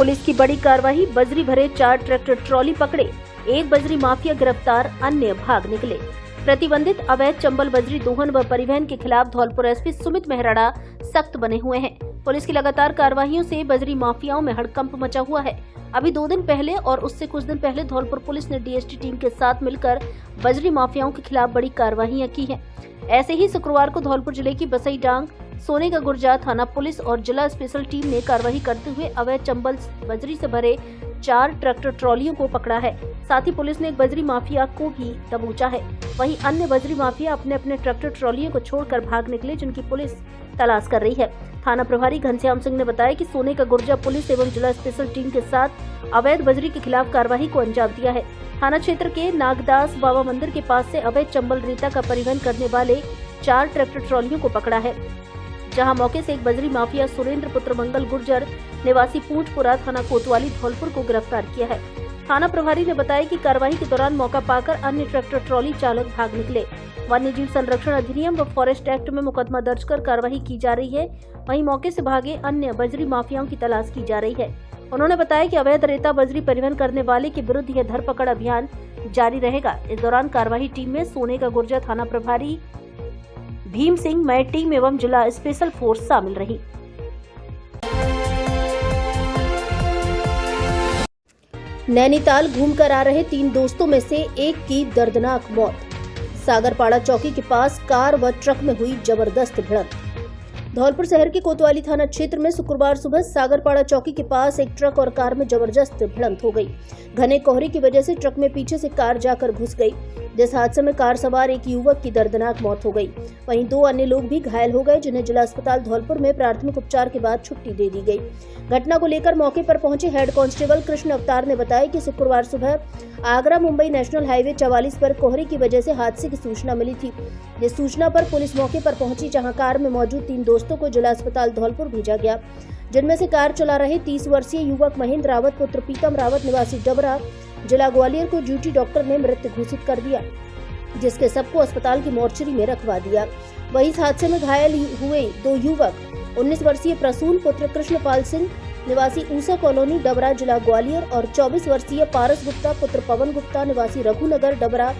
Police की बड़ी कार्रवाई, बजरी भरे 4 ट्रैक्टर ट्रॉली पकड़े, एक बजरी माफिया गिरफ्तार, अन्य भाग निकले। प्रतिबंधित अवैध चंबल बजरी दोहन व परिवहन के खिलाफ धौलपुर एसपी सुमित मेहराड़ा सख्त बने हुए हैं। पुलिस की लगातार कार्रवाइयों से बजरी माफियाओं में हड़कंप मचा हुआ है। अभी 2 दिन पहले और उससे कुछ दिन पहले धौलपुर पुलिस ने डीएसटी टीम के साथ मिलकर बजरी माफियाओं के खिलाफ बड़ी कार्रवाइयां की हैं। ऐसे ही शुक्रवार को धौलपुर जिले की बसई डांग, सोने का गुर्जा थाना पुलिस और जिला स्पेशल टीम ने कार्रवाई करते हुए अवैध चंबल बजरी से भरे 4 ट्रैक्टर ट्रॉलियों को पकड़ा है। साथ ही पुलिस ने एक बजरी माफिया को भी दबोचा है। वहीं अन्य बजरी माफिया अपने अपने ट्रैक्टर ट्रॉलियों को छोड़कर भाग निकले, जिनकी पुलिस तलाश कर रही है। थाना प्रभारी घनश्याम सिंह ने बताया कि सोने का गुर्जा पुलिस एवं जिला स्पेशल टीम के साथ अवैध बजरी के खिलाफ कार्रवाई को अंजाम दिया है। थाना क्षेत्र के नागदास बाबा मंदिर के पास से अवैध चंबल रेता का परिवहन करने वाले 4 ट्रैक्टर ट्रॉलियों को पकड़ा है, जहां मौके से एक बजरी माफिया सुरेंद्र पुत्र मंगल गुर्जर निवासी पूंछपुरा थाना कोतवाली धौलपुर को गिरफ्तार किया है। थाना प्रभारी ने बताया कि कार्रवाई के दौरान मौका पाकर अन्य ट्रैक्टर ट्रॉली चालक भाग निकले। वन्य जीव संरक्षण अधिनियम व फॉरेस्ट एक्ट में मुकदमा दर्ज कर कार्रवाई की जा रही है। वहीं मौके से भागे अन्य बजरी माफियाओं की तलाश की जा रही है। उन्होंने बताया कि अवैध रेता बजरी परिवहन करने वाले के विरुद्ध यह धरपकड़ अभियान जारी रहेगा। इस दौरान कार्रवाई टीम में सोने का गुर्जा थाना प्रभारी भीम सिंह, मैं टीम एवं जिला स्पेशल फोर्स शामिल रही। नैनीताल घूमकर आ रहे 3 दोस्तों में से एक की दर्दनाक मौत। सागरपाड़ा चौकी के पास कार व ट्रक में हुई जबरदस्त भिड़ंत। धौलपुर शहर के कोतवाली थाना क्षेत्र में शुक्रवार सुबह सागरपाड़ा चौकी के पास एक ट्रक और कार में जबरदस्त भिड़ंत हो गई। घने कोहरे की वजह से ट्रक में पीछे से कार जाकर घुस गई, जिस हादसे में कार सवार एक युवक की दर्दनाक मौत हो गई। वहीं 2 अन्य लोग भी घायल हो गए, जिन्हें जिला अस्पताल धौलपुर में प्राथमिक उपचार के बाद छुट्टी दे दी गई। घटना को लेकर मौके पर पहुंचे हेड कांस्टेबल कृष्ण अवतार ने बताया कि शुक्रवार सुबह आगरा मुंबई नेशनल हाईवे 44 पर कोहरे की वजह से हादसे की सूचना मिली थी। इस सूचना पर पुलिस मौके पर पहुंची, जहां कार में मौजूद 3 दोस्तों को जिला अस्पताल धौलपुर भेजा गया, जिनमें से कार चला रहे 30 वर्षीय युवक महेंद्र रावत पुत्र प्रीतम रावत निवासी डबरा जिला ग्वालियर को ड्यूटी डॉक्टर ने मृत घोषित कर दिया, जिसके सबको अस्पताल की मोर्चरी में रखवा दिया। वहीं इस हादसे में घायल हुए 2 युवक 19 वर्षीय प्रसून पुत्र कृष्णपाल सिंह निवासी ऊसा कॉलोनी डबरा जिला ग्वालियर और 24 वर्षीय पारस गुप्ता पुत्र पवन गुप्ता निवासी रघुनगर डबरा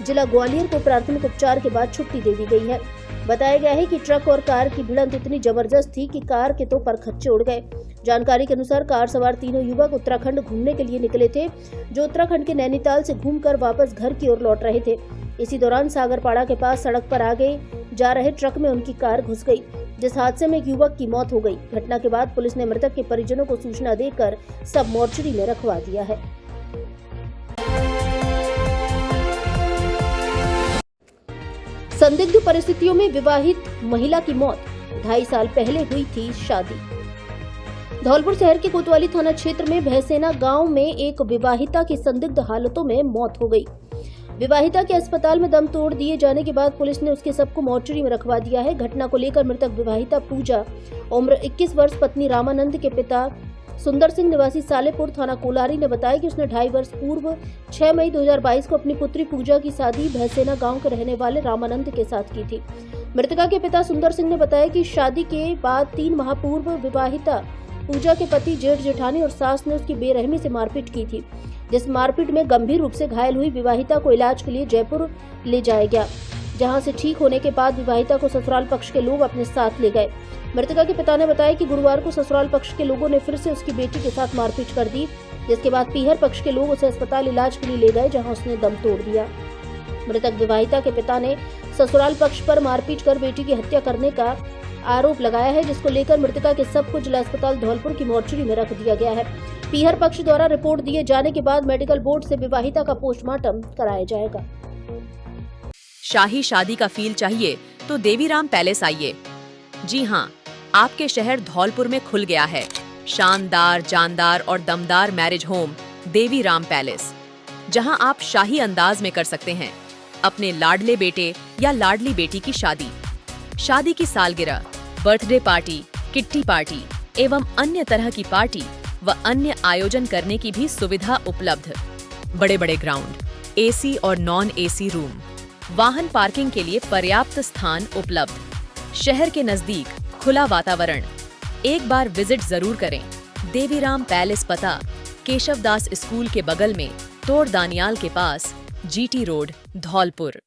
जिला ग्वालियर को प्राथमिक उपचार के बाद छुट्टी दे दी गई है। बताया गया है कि ट्रक और कार की भिड़ंत इतनी जबरदस्त थी कि कार के तो परखच्चे उड़ गए। जानकारी के अनुसार कार सवार तीनों युवक उत्तराखंड घूमने के लिए निकले थे, जो उत्तराखंड के नैनीताल से घूमकर वापस घर की ओर लौट रहे थे। इसी दौरान सागरपाड़ा के पास सड़क पर आगे जा रहे ट्रक में उनकी कार घुस गई, जिस हादसे में एक युवक की मौत हो गई। घटना के बाद पुलिस ने मृतक के परिजनों को सूचना देकर सब मोर्चरी में रखवा दिया है। संदिग्ध परिस्थितियों में विवाहित महिला की मौत, 2.5 साल पहले हुई थी शादी। धौलपुर शहर के कोतवाली थाना क्षेत्र में भैसेना गांव में एक विवाहिता की संदिग्ध हालतों में मौत हो गई। विवाहिता के अस्पताल में दम तोड़ दिए जाने के बाद पुलिस ने उसके सबको मोर्चरी में रखवा दिया है। घटना को लेकर मृतक विवाहिता पूजा, उम्र 21 वर्ष, पत्नी रामानंद के पिता सुंदर सिंह निवासी सालेपुर थाना कोलारी ने बताया कि उसने 2.5 वर्ष पूर्व 6 मई 2022 को अपनी पुत्री पूजा की शादी भैसेना गांव के रहने वाले रामानंद के साथ की थी। मृतका के पिता सुंदर सिंह ने बताया कि शादी के बाद 3 माह पूर्व विवाहिता पूजा के पति जेठ जेठानी और सास ने उसकी बेरहमी से मारपीट की थी, जिस मारपीट में गंभीर रूप से घायल हुई विवाहिता को इलाज के लिए जयपुर ले जाया गया, जहां से ठीक होने के बाद विवाहिता को ससुराल पक्ष के लोग अपने साथ ले गए। मृतका के पिता ने बताया कि गुरुवार को ससुराल पक्ष के लोगों ने फिर से उसकी बेटी के साथ मारपीट कर दी, जिसके बाद पीहर पक्ष के लोग उसे अस्पताल इलाज के लिए ले गए, जहां उसने दम तोड़ दिया। मृतक विवाहिता के पिता ने ससुराल पक्ष पर मारपीट कर बेटी की हत्या करने का आरोप लगाया है, जिसको लेकर मृतका के शव को जिला अस्पताल धौलपुर की मोर्चरी में रख दिया गया है। पीहर पक्ष द्वारा रिपोर्ट दिए जाने के बाद मेडिकल बोर्ड से विवाहिता का पोस्टमार्टम कराया जाएगा। शाही शादी का फील चाहिए तो देवीराम पैलेस आइए। जी हाँ, आपके शहर धौलपुर में खुल गया है शानदार, जानदार और दमदार मैरिज होम देवीराम पैलेस, जहां आप शाही अंदाज में कर सकते हैं अपने लाडले बेटे या लाडली बेटी की शादी। शादी की सालगिरह, बर्थडे पार्टी, किट्टी पार्टी एवं अन्य तरह की पार्टी व अन्य आयोजन करने की भी सुविधा उपलब्ध। बड़े बड़े ग्राउंड, एसी और नॉन एसी रूम, वाहन पार्किंग के लिए पर्याप्त स्थान उपलब्ध, शहर के नजदीक खुला वातावरण। एक बार विजिट जरूर करें। देवीराम पैलेस पता केशवदास स्कूल के बगल में तोड़ दानियाल के पास, जीटी रोड, धौलपुर।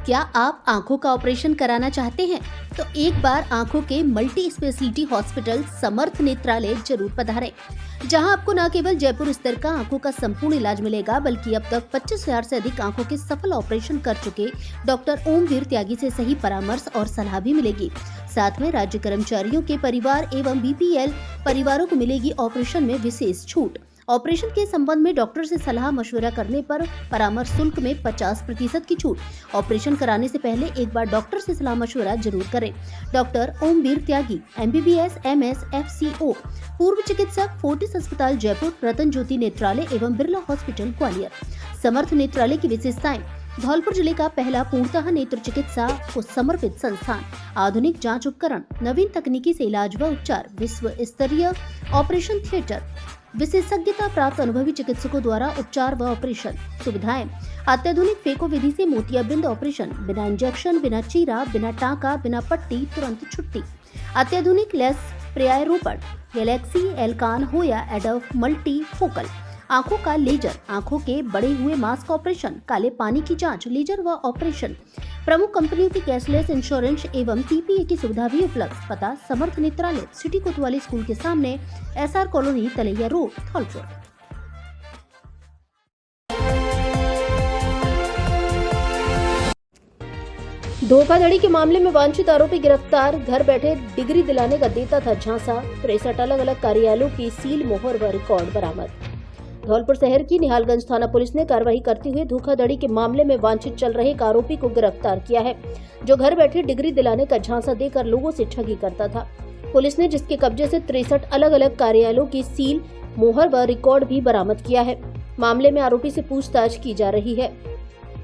क्या आप आंखों का ऑपरेशन कराना चाहते हैं? तो एक बार आंखों के मल्टी स्पेशलिटी हॉस्पिटल समर्थ नेत्रालय जरूर पधारें, जहां आपको न केवल जयपुर स्तर का आंखों का संपूर्ण इलाज मिलेगा, बल्कि अब तक 25,000 से अधिक आंखों के सफल ऑपरेशन कर चुके डॉक्टर ओमवीर त्यागी से सही परामर्श और सलाह भी मिलेगी। साथ में राज्य कर्मचारियों के परिवार एवं बीपीएल परिवारों को मिलेगी ऑपरेशन में विशेष छूट। ऑपरेशन के संबंध में डॉक्टर से सलाह मशवरा करने पर परामर्श शुल्क में 50% की छूट। ऑपरेशन कराने से पहले एक बार डॉक्टर से सलाह मशवरा जरूर करें। डॉक्टर ओमवीर त्यागी, MBBS, MS, FCO, पूर्व चिकित्सक, फोर्टिस अस्पताल जयपुर, रतन ज्योति नेत्रालय एवं बिरला हॉस्पिटल ग्वालियर। समर्थ नेत्रालय की विशेषताएं: धौलपुर जिले का पहला पूर्णतः नेत्र चिकित्सा को समर्पित संस्थान, आधुनिक जांच उपकरण, नवीन तकनीकी से इलाज व उपचार, विश्व स्तरीय ऑपरेशन थिएटर, विशेषज्ञता प्राप्त अनुभवी चिकित्सकों द्वारा उपचार व ऑपरेशन सुविधाएं, अत्याधुनिक फेको विधि से मोतियाबिंद ऑपरेशन, बिना इंजेक्शन, बिना चीरा, बिना टाका, बिना पट्टी, तुरंत छुट्टी, अत्याधुनिक लेस प्रत्यारोपण, गैलेक्सी, एल्कान हो या एडोफ मल्टी फोकल, आंखों का लेजर, आंखों के बड़े हुए मास्क ऑपरेशन, काले पानी की जांच, लेजर व ऑपरेशन, प्रमुख कंपनियों की कैशलेस इंश्योरेंस एवं PPA की सुविधा भी उपलब्ध। पता: समर्थ नेत्रालय, सिटी कोतवाली स्कूल के सामने, SR कॉलोनी, तलैया रोड, धौलपुर। धोखाधड़ी के मामले में वांछित आरोपी गिरफ्तार, घर बैठे डिग्री दिलाने का देता था झांसा, 63 अलग अलग कार्यालयों की सील, मोहर व रिकॉर्ड बरामद। धौलपुर शहर की निहालगंज थाना पुलिस ने कार्रवाई करते हुए धोखाधड़ी के मामले में वांछित चल रहे एक आरोपी को गिरफ्तार किया है, जो घर बैठे डिग्री दिलाने का झांसा देकर लोगों से ठगी करता था। पुलिस ने जिसके कब्जे से 63 अलग अलग कार्यालयों की सील, मोहर व रिकॉर्ड भी बरामद किया है। मामले में आरोपी से पूछताछ की जा रही है।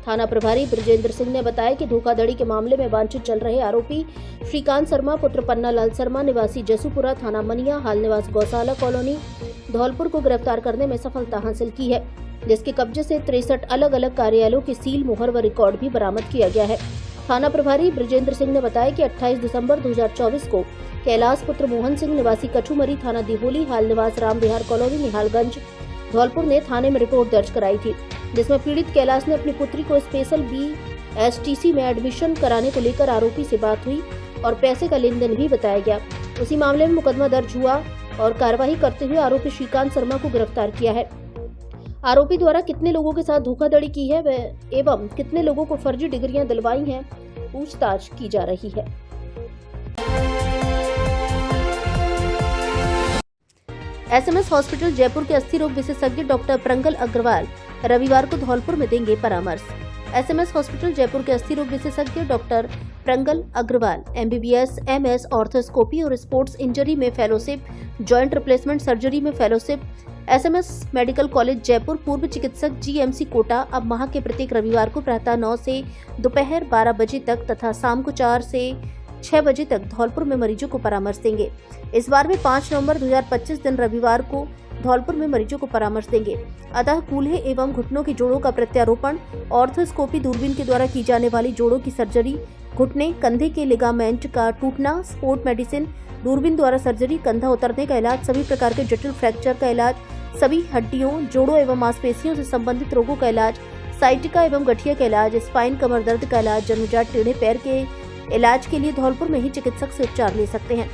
थाना प्रभारी ब्रजेंद्र सिंह ने बताया कि धोखाधड़ी के मामले में वांछित चल रहे आरोपी श्रीकांत शर्मा पुत्र पन्ना लाल शर्मा निवासी जसूपुरा थाना मनिया, हाल निवास गौशाला कॉलोनी, धौलपुर को गिरफ्तार करने में सफलता हासिल की है, जिसके कब्जे से 63 अलग अलग कार्यालयों की सील, मोहर व रिकॉर्ड भी बरामद किया गया है। थाना प्रभारी ब्रजेंद्र सिंह ने बताया कि 28 दिसंबर 2024 को कैलाश पुत्र मोहन सिंह निवासी कछुमरी थाना दिहोली, हाल निवास राम विहार कॉलोनी, निहालगंज, धौलपुर ने थाने में रिपोर्ट दर्ज कराई थी, जिसमें पीड़ित कैलाश ने अपनी पुत्री को स्पेशल BSTC में एडमिशन कराने को लेकर आरोपी से बात हुई और पैसे का लेन देन भी बताया गया। उसी मामले में मुकदमा दर्ज हुआ और कार्रवाई करते हुए आरोपी श्रीकांत शर्मा को गिरफ्तार किया है। आरोपी द्वारा कितने लोगों के साथ धोखाधड़ी की है एवं कितने लोगों को फर्जी डिग्रियां दिलवाई हैं, पूछताछ की जा रही है। SMS हॉस्पिटल जयपुर के अस्थि रोग विशेषज्ञ डॉक्टर प्रंगल अग्रवाल रविवार को धौलपुर में देंगे परामर्श। SMS हॉस्पिटल जयपुर के अस्थि रोग विशेषज्ञ doctor Prangal Agarwal MBBS, MS, arthroscopy और स्पोर्ट्स इंजरी में फेलोशिप, जॉइंट रिप्लेसमेंट सर्जरी में fellowship, SMS medical college Jaipur, पूर्व चिकित्सक GMC कोटा, अब माह के प्रत्येक रविवार को प्रातः 9 से दोपहर 12 बजे तक तथा शाम को 4 से 6 बजे तक धौलपुर में मरीजों को परामर्श देंगे। इस बार वे 5 नवंबर 2025 दिन रविवार को धौलपुर में मरीजों को परामर्श देंगे। अतः कूल्हे एवं घुटनों की जोड़ों का प्रत्यारोपण, ऑर्थोस्कोपी, दूरबीन के द्वारा की जाने वाली जोड़ों की सर्जरी, घुटने कंधे के लिगामेंट का टूटना, स्पोर्ट मेडिसिन, दूरबीन द्वारा सर्जरी, कंधा उतरने का इलाज, सभी प्रकार के जटिल फ्रैक्चर का इलाज, सभी हड्डियों, जोड़ों एवं मांसपेशियों से संबंधित रोगों का इलाज, साइटिका एवं गठिया का इलाज, स्पाइन कमर दर्द का इलाज, जन्मजात टेढ़े पैर के इलाज के लिए धौलपुर में ही चिकित्सक से उपचार ले सकते हैं।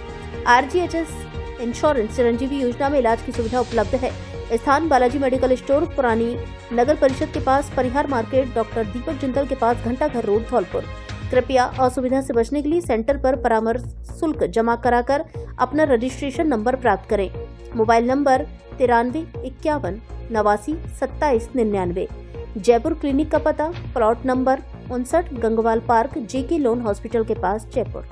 RGHS इंश्योरेंस चिरंजीवी योजना में इलाज की सुविधा उपलब्ध है। स्थान: बालाजी मेडिकल स्टोर, पुरानी नगर परिषद के पास, परिहार मार्केट, डॉक्टर दीपक जिंदल के पास, घंटाघर रोड, धौलपुर। कृपया असुविधा से बचने के लिए सेंटर पर परामर्श शुल्क जमा कराकर अपना रजिस्ट्रेशन नंबर प्राप्त करें। Mobile number 93 51 89 27 99। जयपुर क्लिनिक का पता: plot number 59, Gangwal park, JK loan hospital के पास, जयपुर।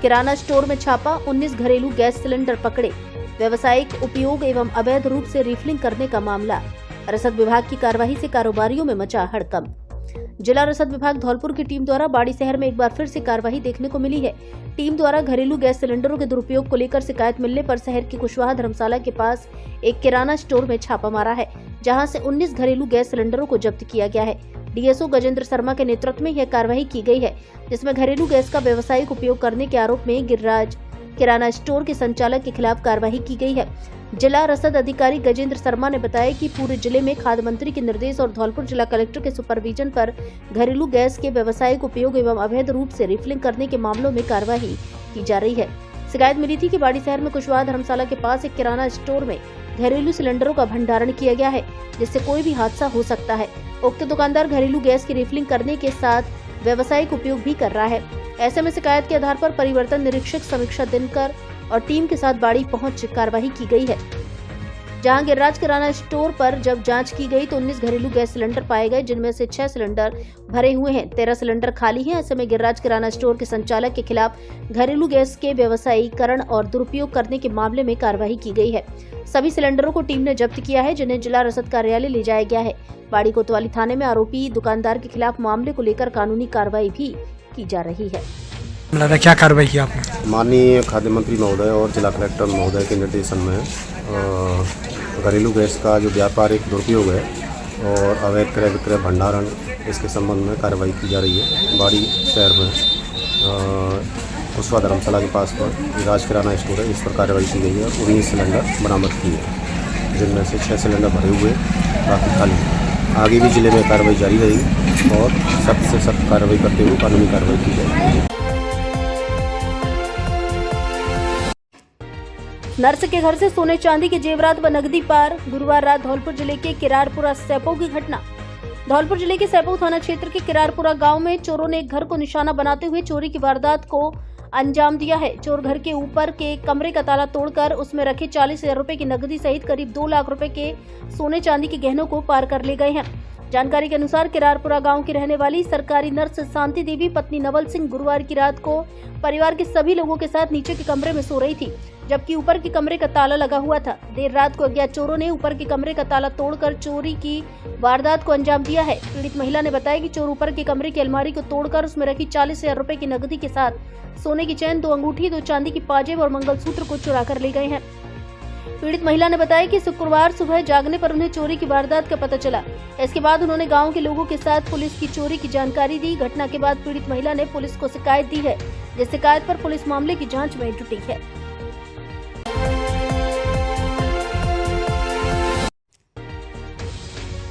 किराना स्टोर में छापा, 19 घरेलू गैस सिलेंडर पकड़े। व्यावसायिक उपयोग एवं अवैध रूप से रिफिलिंग करने का मामला। रसद विभाग की कार्रवाई से कारोबारियों में मचा हड़कंप। जिला रसद विभाग धौलपुर की टीम द्वारा बाड़ी शहर में एक बार फिर से कार्रवाई देखने को मिली है। टीम द्वारा घरेलू गैस सिलेंडरों के दुरुपयोग को लेकर शिकायत मिलने पर शहर के कुशवाहा धर्मशाला के पास एक किराना स्टोर में छापा मारा है, जहां से 19 घरेलू गैस सिलेंडरों को जब्त किया गया है। डीएसओ गजेंद्र शर्मा के नेतृत्व में यह कार्रवाई की गई है, जिसमें घरेलू गैस का व्यावसायिक उपयोग करने के आरोप में गिरिराज किराना स्टोर के संचालक के खिलाफ कार्रवाई की गई है। जिला रसद अधिकारी गजेंद्र शर्मा ने बताया कि पूरे जिले में खाद्य मंत्री के निर्देश और धौलपुर जिला कलेक्टर के सुपरविजन पर घरेलू गैस के व्यावसायिक उपयोग एवं अवैध रूप से रिफिलिंग करने के मामलों में कार्रवाई की जा रही है। शिकायत मिली थी कि बाड़ी शहर में कुशवाहा धर्मशाला के पास एक किराना स्टोर में घरेलू सिलेंडरों का भंडारण किया गया है, जिससे कोई भी हादसा हो सकता है। उक्त दुकानदार घरेलू गैस की रिफिलिंग करने के साथ व्यावसायिक उपयोग भी कर रहा है। ऐसे में शिकायत के आधार पर परिवर्तन निरीक्षक समीक्षा दिनकर और टीम के साथ बाड़ी पहुंच कार्रवाई की गई है, जहां गिरिराज किराना स्टोर पर जब जांच की गई तो 19 घरेलू गैस सिलेंडर पाए गए, जिनमें से 6 सिलेंडर भरे हुए हैं, 13 सिलेंडर खाली हैं। ऐसे में गिरिराज किराना स्टोर के संचालक के खिलाफ घरेलू गैस के व्यवसायीकरण और दुरुपयोग करने के मामले में कार्रवाई की गई है। सभी सिलेंडरों को टीम ने जब्त किया है, जिन्हें जिला रसद कार्यालय ले जाया गया है। बाड़ी कोतवाली थाने में आरोपी दुकानदार के खिलाफ मामले को लेकर कानूनी कार्रवाई भी की जा रही है। क्या कार्रवाई की आपने? माननीय खाद्य मंत्री महोदय और जिला कलेक्टर महोदय के निर्देशन में घरेलू गैस का जो व्यापारिक दुरुपयोग है और अवैध क्रय विक्रय भंडारण, इसके संबंध में कार्रवाई की जा रही है। बाड़ी शहर में कुशवाहा धर्मशाला के पास पर गिरिराज किराना स्टोर है, इस पर कार्रवाई की गई है। 19 सिलेंडर बरामद किए हैं, जिनमें से 6 सिलेंडर भरे हुए, बाकी खाली। आगे भी जिले में कार्रवाई जारी रहेगी और सख्त से सख्त कार्रवाई करते हुए कानूनी कार्रवाई की जाएगी। नर्स के घर से सोने चांदी के जेवरात व नकदी पार। गुरुवार रात धौलपुर जिले के किरारपुरा सैपो की घटना। धौलपुर जिले के सैपो थाना क्षेत्र के किरारपुरा गांव में चोरों ने एक घर को निशाना बनाते हुए चोरी की वारदात को अंजाम दिया है। चोर घर के ऊपर के कमरे का ताला तोड़कर उसमें रखे 40,000 रुपए की नकदी सहित करीब 2 लाख रुपए के सोने चांदी के गहनों को पार कर ले गए हैं। जानकारी के अनुसार किरारपुरा गांव की रहने वाली सरकारी नर्स शांति देवी पत्नी नवल सिंह गुरुवार की रात को परिवार के सभी लोगों के साथ नीचे के कमरे में सो रही थी, जबकि ऊपर के कमरे का ताला लगा हुआ था। देर रात को अज्ञात चोरों ने ऊपर के कमरे का ताला तोड़कर चोरी की वारदात को अंजाम दिया है। पीड़ित महिला ने बताया कि चोर ऊपर के कमरे की अलमारी को तोड़कर उसमें रखी 40,000 रुपए की नकदी के साथ सोने की चैन, 2 अंगूठी, 2 चांदी की पाजेब और मंगलसूत्र को चुरा कर ले गए हैं। पीड़ित महिला ने बताया कि शुक्रवार सुबह जागने पर उन्हें चोरी की वारदात का पता चला। इसके बाद उन्होंने गांव के लोगों के साथ पुलिस की चोरी की जानकारी दी। घटना के बाद पीड़ित महिला ने पुलिस को शिकायत दी है, जिस शिकायत पर पुलिस मामले की जांच में जुटी है।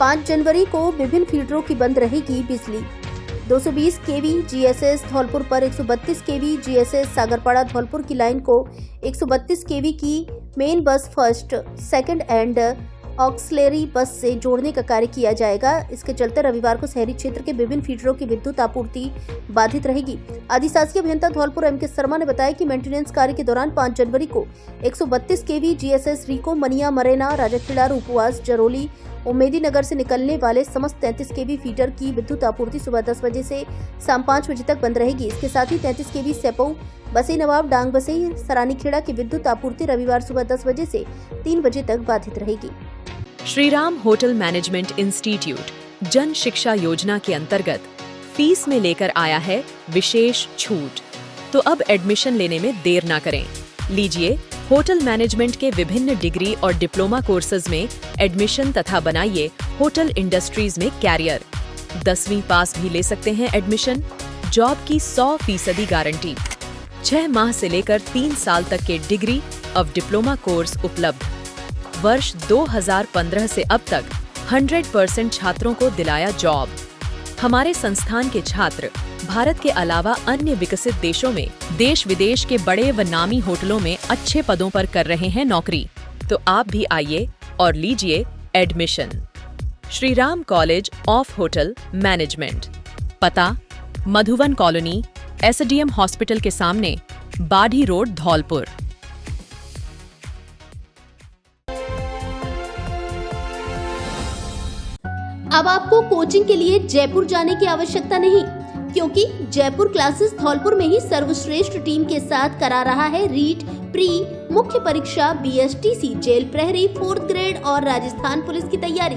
पाँच जनवरी को विभिन्न फीडरों की बंद रहेगी बिजली। 220 केवी जीएसएस धौलपुर पर 132 केवी जीएसएस सागरपाड़ा धौलपुर की लाइन को 132 केवी की main bus first, second and auxiliary बस से जोड़ने का कार्य किया जाएगा। इसके चलते रविवार को शहरी क्षेत्र के विभिन्न फीडरों की विद्युत आपूर्ति बाधित रहेगी। अधिशासी अभियंता धौलपुर एम के शर्मा ने बताया कि मेंटेनेंस कार्य के दौरान 5 जनवरी को 132 केवी जीएसएस रीको, मनिया, मरेना, राजाखेड़ा, रूपवास, जरोली, उमेदी नगर से निकलने वाले समस्त 33 केवी फीडर की विद्युत आपूर्ति सुबह 10 बजे से शाम 5 बजे तक बंद रहेगी। इसके साथ ही 33 केवी सैपो, बसई नवाब, डांग बसई, सरानीखेड़ा की विद्युत आपूर्ति रविवार सुबह 10 बजे से 3 बजे तक बाधित रहेगी। श्रीराम होटल मैनेजमेंट इंस्टीट्यूट जन शिक्षा योजना के अंतर्गत फीस में लेकर आया है विशेष छूट, तो अब एडमिशन लेने में देर ना करें। लीजिए होटल मैनेजमेंट के विभिन्न डिग्री और डिप्लोमा कोर्सेज में एडमिशन तथा बनाइए होटल इंडस्ट्रीज में कैरियर। 10वीं पास भी ले सकते हैं एडमिशन। जॉब की 100% गारंटी। 6 माह से लेकर 3 साल तक के डिग्री और डिप्लोमा कोर्स उपलब्ध। वर्ष 2015 से अब तक 100% छात्रों को दिलाया जॉब। हमारे संस्थान के छात्र भारत के अलावा अन्य विकसित देशों में देश विदेश के बड़े व नामी होटलों में अच्छे पदों पर कर रहे हैं नौकरी। तो आप भी आइए और लीजिए admission. Shriram college of hotel management, पता मधुवन कॉलोनी, एसडीएम हॉस्पिटल के सामने, बाढ़ी रोड, धौलपुर। अब आपको कोचिंग के लिए जयपुर जाने की आवश्यकता नहीं, क्योंकि जयपुर क्लासेस धौलपुर में ही सर्वश्रेष्ठ टीम के साथ करा रहा है रीट, प्री, मुख्य परीक्षा, बीएसटीसी, जेल प्रहरी, 4th ग्रेड और राजस्थान पुलिस की तैयारी।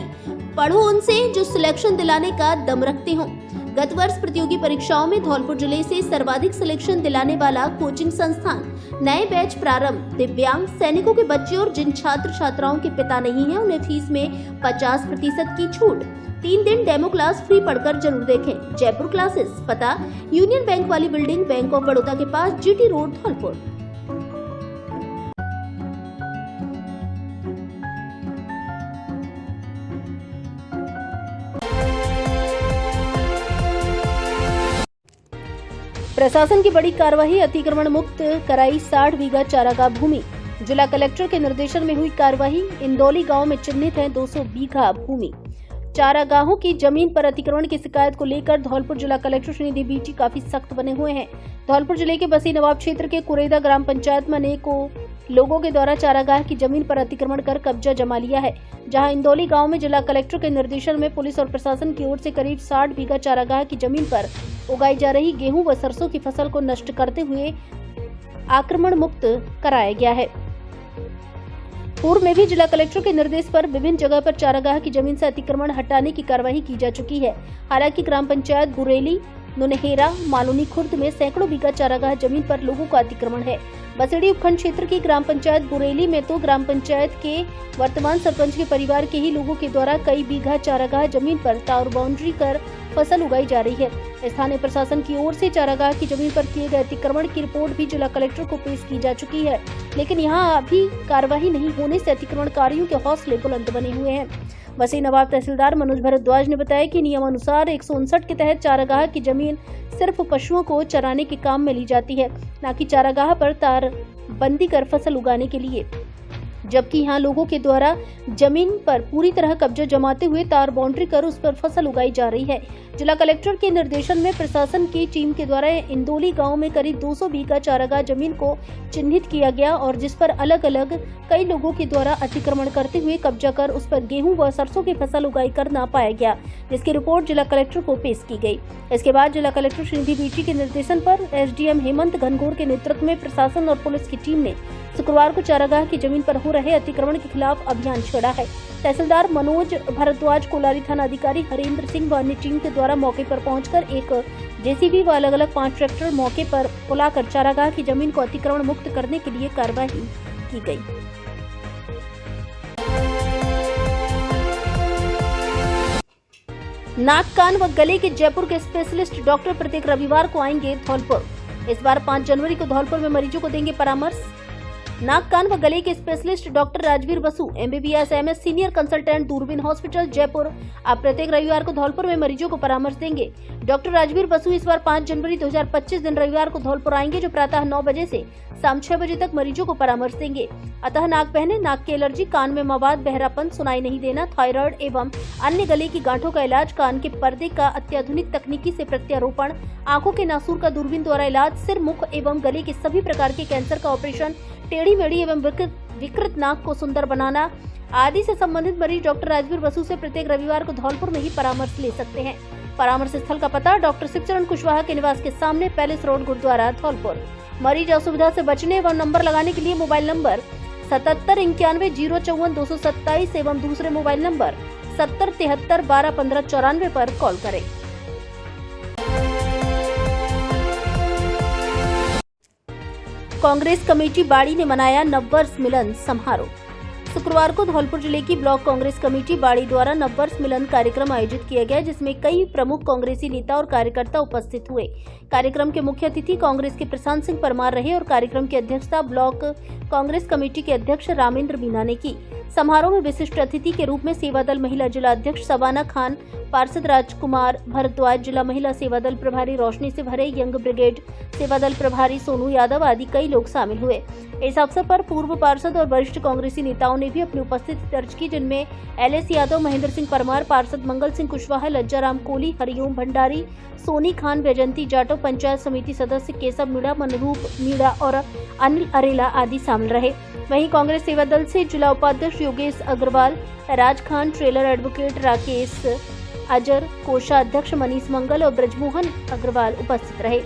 पढ़ो उनसे जो सिलेक्शन दिलाने का दम रखते हो। गत वर्ष प्रतियोगी परीक्षाओं में धौलपुर जिले से सर्वाधिक सिलेक्शन दिलाने वाला कोचिंग संस्थान नए बैच प्रारंभ दिव्यांग सैनिकों के बच्चे और जिन छात्र छात्राओं के पिता नहीं हैं उन्हें फीस में 50% की छूट। 3 दिन डेमो क्लास फ्री पढ़कर जरूर देखें। जयपुर क्लासेस, पता यूनियन बैंक वाली बिल्डिंग, बैंक ऑफ बड़ौदा के पास, जीटी रोड, धौलपुर। प्रशासन की बड़ी कार्रवाई, अतिक्रमण मुक्त कराई 60 बीघा चारागाह भूमि। जिला कलेक्टर के निर्देशन में हुई कार्रवाई। इंदौली गांव में चिन्हित है 200 बीघा भूमि। चारागाहों की जमीन पर अतिक्रमण की शिकायत को लेकर धौलपुर जिला कलेक्टर श्रीनिधि बीटी काफी सख्त बने हुए हैं। धौलपुर जिले के बसी नवाब क्षेत्र के कुरेदा ग्राम पंचायत में अनेकों लोगों के द्वारा चारागाह की जमीन पर अतिक्रमण कर कब्जा जमा लिया है। जहां इंदौली गांव में जिला कलेक्टर के निर्देशन में पुलिस और प्रशासन की ओर से करीब 60 बीघा चारागाह की जमीन पर उगाई जा रही गेहूं व सरसों की फसल को नष्ट करते हुए आक्रमण मुक्त कराया गया है। पूर्व में भी जिला कलेक्टर के निर्देश पर विभिन्न जगह पर चारागाह की जमीन से अतिक्रमण हटाने की कार्रवाई की जा चुकी है। हालांकि ग्राम पंचायत गुरेली, नुनहेरा, मालूनी खुर्द में सैकड़ों बीघा चारागाह जमीन पर लोगों का अतिक्रमण है। बसेड़ी उपखंड क्षेत्र की ग्राम पंचायत बुरेली में तो ग्राम पंचायत के वर्तमान सरपंच के परिवार के ही लोगों के द्वारा कई बीघा चारागाह जमीन पर तार बाउंड्री कर फसल उगाई जा रही है। स्थानीय प्रशासन की ओर से चारागाह की जमीन पर किए गए अतिक्रमण की रिपोर्ट भी जिला कलेक्टर को पेश की जा चुकी है, लेकिन यहाँ अभी कार्रवाई नहीं होने से अतिक्रमणकारियों के हौसले बुलंद बने हुए हैं। बसी नवाब तहसीलदार मनोज भारद्वाज ने बताया कि नियमानुसार 159 के तहत चारागाह की जमीन सिर्फ पशुओं को चराने के काम में ली जाती है, न कि चारागाह पर तार बंदी कर फसल उगाने के लिए, जबकि यहाँ लोगों के द्वारा जमीन पर पूरी तरह कब्जा जमाते हुए तार बाउंड्री कर उस पर फसल उगाई जा रही है। जिला कलेक्टर के निर्देशन में प्रशासन की टीम के द्वारा इंदौली गांव में करीब 200 बीघा चारागाह जमीन को चिन्हित किया गया और जिस पर अलग अलग कई लोगों के द्वारा अतिक्रमण करते हुए कब्जा कर उस पर गेहूं व सरसों की फसल उगाई करना पाया गया, जिसकी रिपोर्ट जिला कलेक्टर को पेश की गई। इसके बाद जिला कलेक्टर श्रीनिधि बीटी के निर्देशन पर एसडीएम हेमंत घनघोर के नेतृत्व में प्रशासन और पुलिस की टीम ने शुक्रवार को चारागाह की जमीन पर हो रहे अतिक्रमण के खिलाफ अभियान छेड़ा है। तहसीलदार मनोज भारद्वाज, कोलारी थाना अधिकारी हरेंद्र सिंह व अन्य टीम के द्वारा मौके पर पहुंचकर एक जेसीबी व अलग अलग 5 ट्रैक्टर मौके पर बुलाकर चारागाह की जमीन को अतिक्रमण मुक्त करने के लिए कार्रवाई की गई। नाक, कान व गले के जयपुर के स्पेशलिस्ट डॉक्टर प्रत्येक रविवार को आएंगे धौलपुर। इस बार 5 जनवरी को धौलपुर में मरीजों को देंगे परामर्श। नाक, कान व गले के specialist doctor Rajveer Basu, MBBS MS senior consultant, दूरबीन हॉस्पिटल, जयपुर, अब प्रत्येक रविवार को धौलपुर में मरीजों को परामर्श देंगे। डॉक्टर राजवीर बसु इस बार 5 जनवरी 2025 दिन रविवार को धौलपुर आएंगे, जो प्रातः 9 बजे से शाम 6 बजे तक मरीजों को परामर्श देंगे। अतः नाक पहने, नाक की एलर्जी, कान में मवाद, बहरापन, सुनाई नहीं देना, थायराइड एवं अन्य गले की गांठों का इलाज, कान के पर्दे का अत्याधुनिक तकनीकी से प्रत्यारोपण, आंखों के नासूर का दूरबीन द्वारा इलाज, सिर, मुख एवं गले के सभी प्रकार के कैंसर का ऑपरेशन, टेढ़ी मेढ़ी एवं विकृत नाक को सुंदर बनाना आदि से संबंधित मरीज डॉक्टर राजवीर बसु से प्रत्येक रविवार को धौलपुर में ही परामर्श ले सकते हैं। परामर्श स्थल का पता डॉक्टर शिवचरण कुशवाहा के निवास के सामने, पैलेस रोड, गुरुद्वारा, धौलपुर। मरीज असुविधा से बचने एवं नंबर लगाने के लिए मोबाइल नंबर 7791 एवं दूसरे मोबाइल नंबर 7073121594 पर कॉल करें। कांग्रेस कमेटी बाड़ी ने मनाया नववर्ष मिलन समारोह। शुक्रवार को धौलपुर जिले की ब्लॉक कांग्रेस कमेटी बाड़ी द्वारा नववर्ष मिलन कार्यक्रम आयोजित किया गया, जिसमें कई प्रमुख कांग्रेसी नेता और कार्यकर्ता उपस्थित हुए। कार्यक्रम के मुख्य अतिथि कांग्रेस के प्रशांत सिंह परमार रहे और कार्यक्रम की अध्यक्षता ब्लॉक कांग्रेस कमेटी के अध्यक्ष रामेंद्र मीना ने की। समारोह में विशिष्ट अतिथि के रूप में सेवा दल महिला जिला अध्यक्ष सबाना खान, पार्षद राजकुमार भारद्वाज, जिला महिला सेवा दल प्रभारी रोशनी से भरे, यंग ब्रिगेड सेवा दल प्रभारी सोनू यादव आदि कई लोग शामिल हुए। इस अवसर पर पूर्व पार्षद और वरिष्ठ कांग्रेसी नेताओं ने भी अपनी उपस्थिति दर्ज की, जिनमें LS यादव, महेंद्र सिंह परमार, पार्षद मंगल सिंह कुशवाहा, लज्जाराम कोहली, हरिओम भंडारी, सोनी खान, वैजंती जाटव, पंचायत समिति सदस्य केशव मीणा, मनरूप मीणा और अनिल अरेला आदि शामिल रहे। वहीं कांग्रेस सेवा दल से जिला उपाध्यक्ष योगेश अग्रवाल, राज खान, ट्रेलर एडवोकेट राकेश अजर, कोषाध्यक्ष मनीष मंगल और ब्रजमोहन अग्रवाल उपस्थित रहे।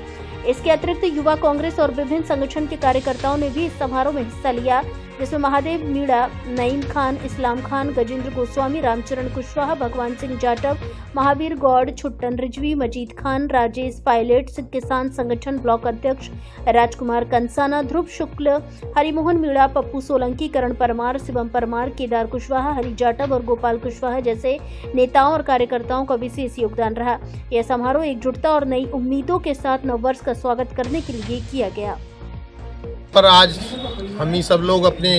इसके अतिरिक्त युवा कांग्रेस और विभिन्न संगठन के कार्यकर्ताओं ने भी इस समारोह में हिस्सा लिया, जिसमें महादेव मीणा, नईम खान, इस्लाम खान, गजेंद्र गोस्वामी, रामचरण कुशवाहा, भगवान सिंह जाटव, महावीर गौड़, छुट्टन रिजवी, मजीद खान, राजेश पायलट्स, किसान संगठन ब्लॉक अध्यक्ष राजकुमार कंसाना, ध्रुव शुक्ल, हरिमोहन मीणा, पप्पू सोलंकी, करण परमार, शिवम परमार, केदार कुशवाहा, हरि जाटव और गोपाल कुशवाहा जैसे नेताओं और कार्यकर्ताओं का विशेष योगदान रहा। यह समारोह एकजुटता और नई उम्मीदों के साथ नववर्ष का स्वागत करने के लिए किया गया। पर आज हम ही सब लोग अपने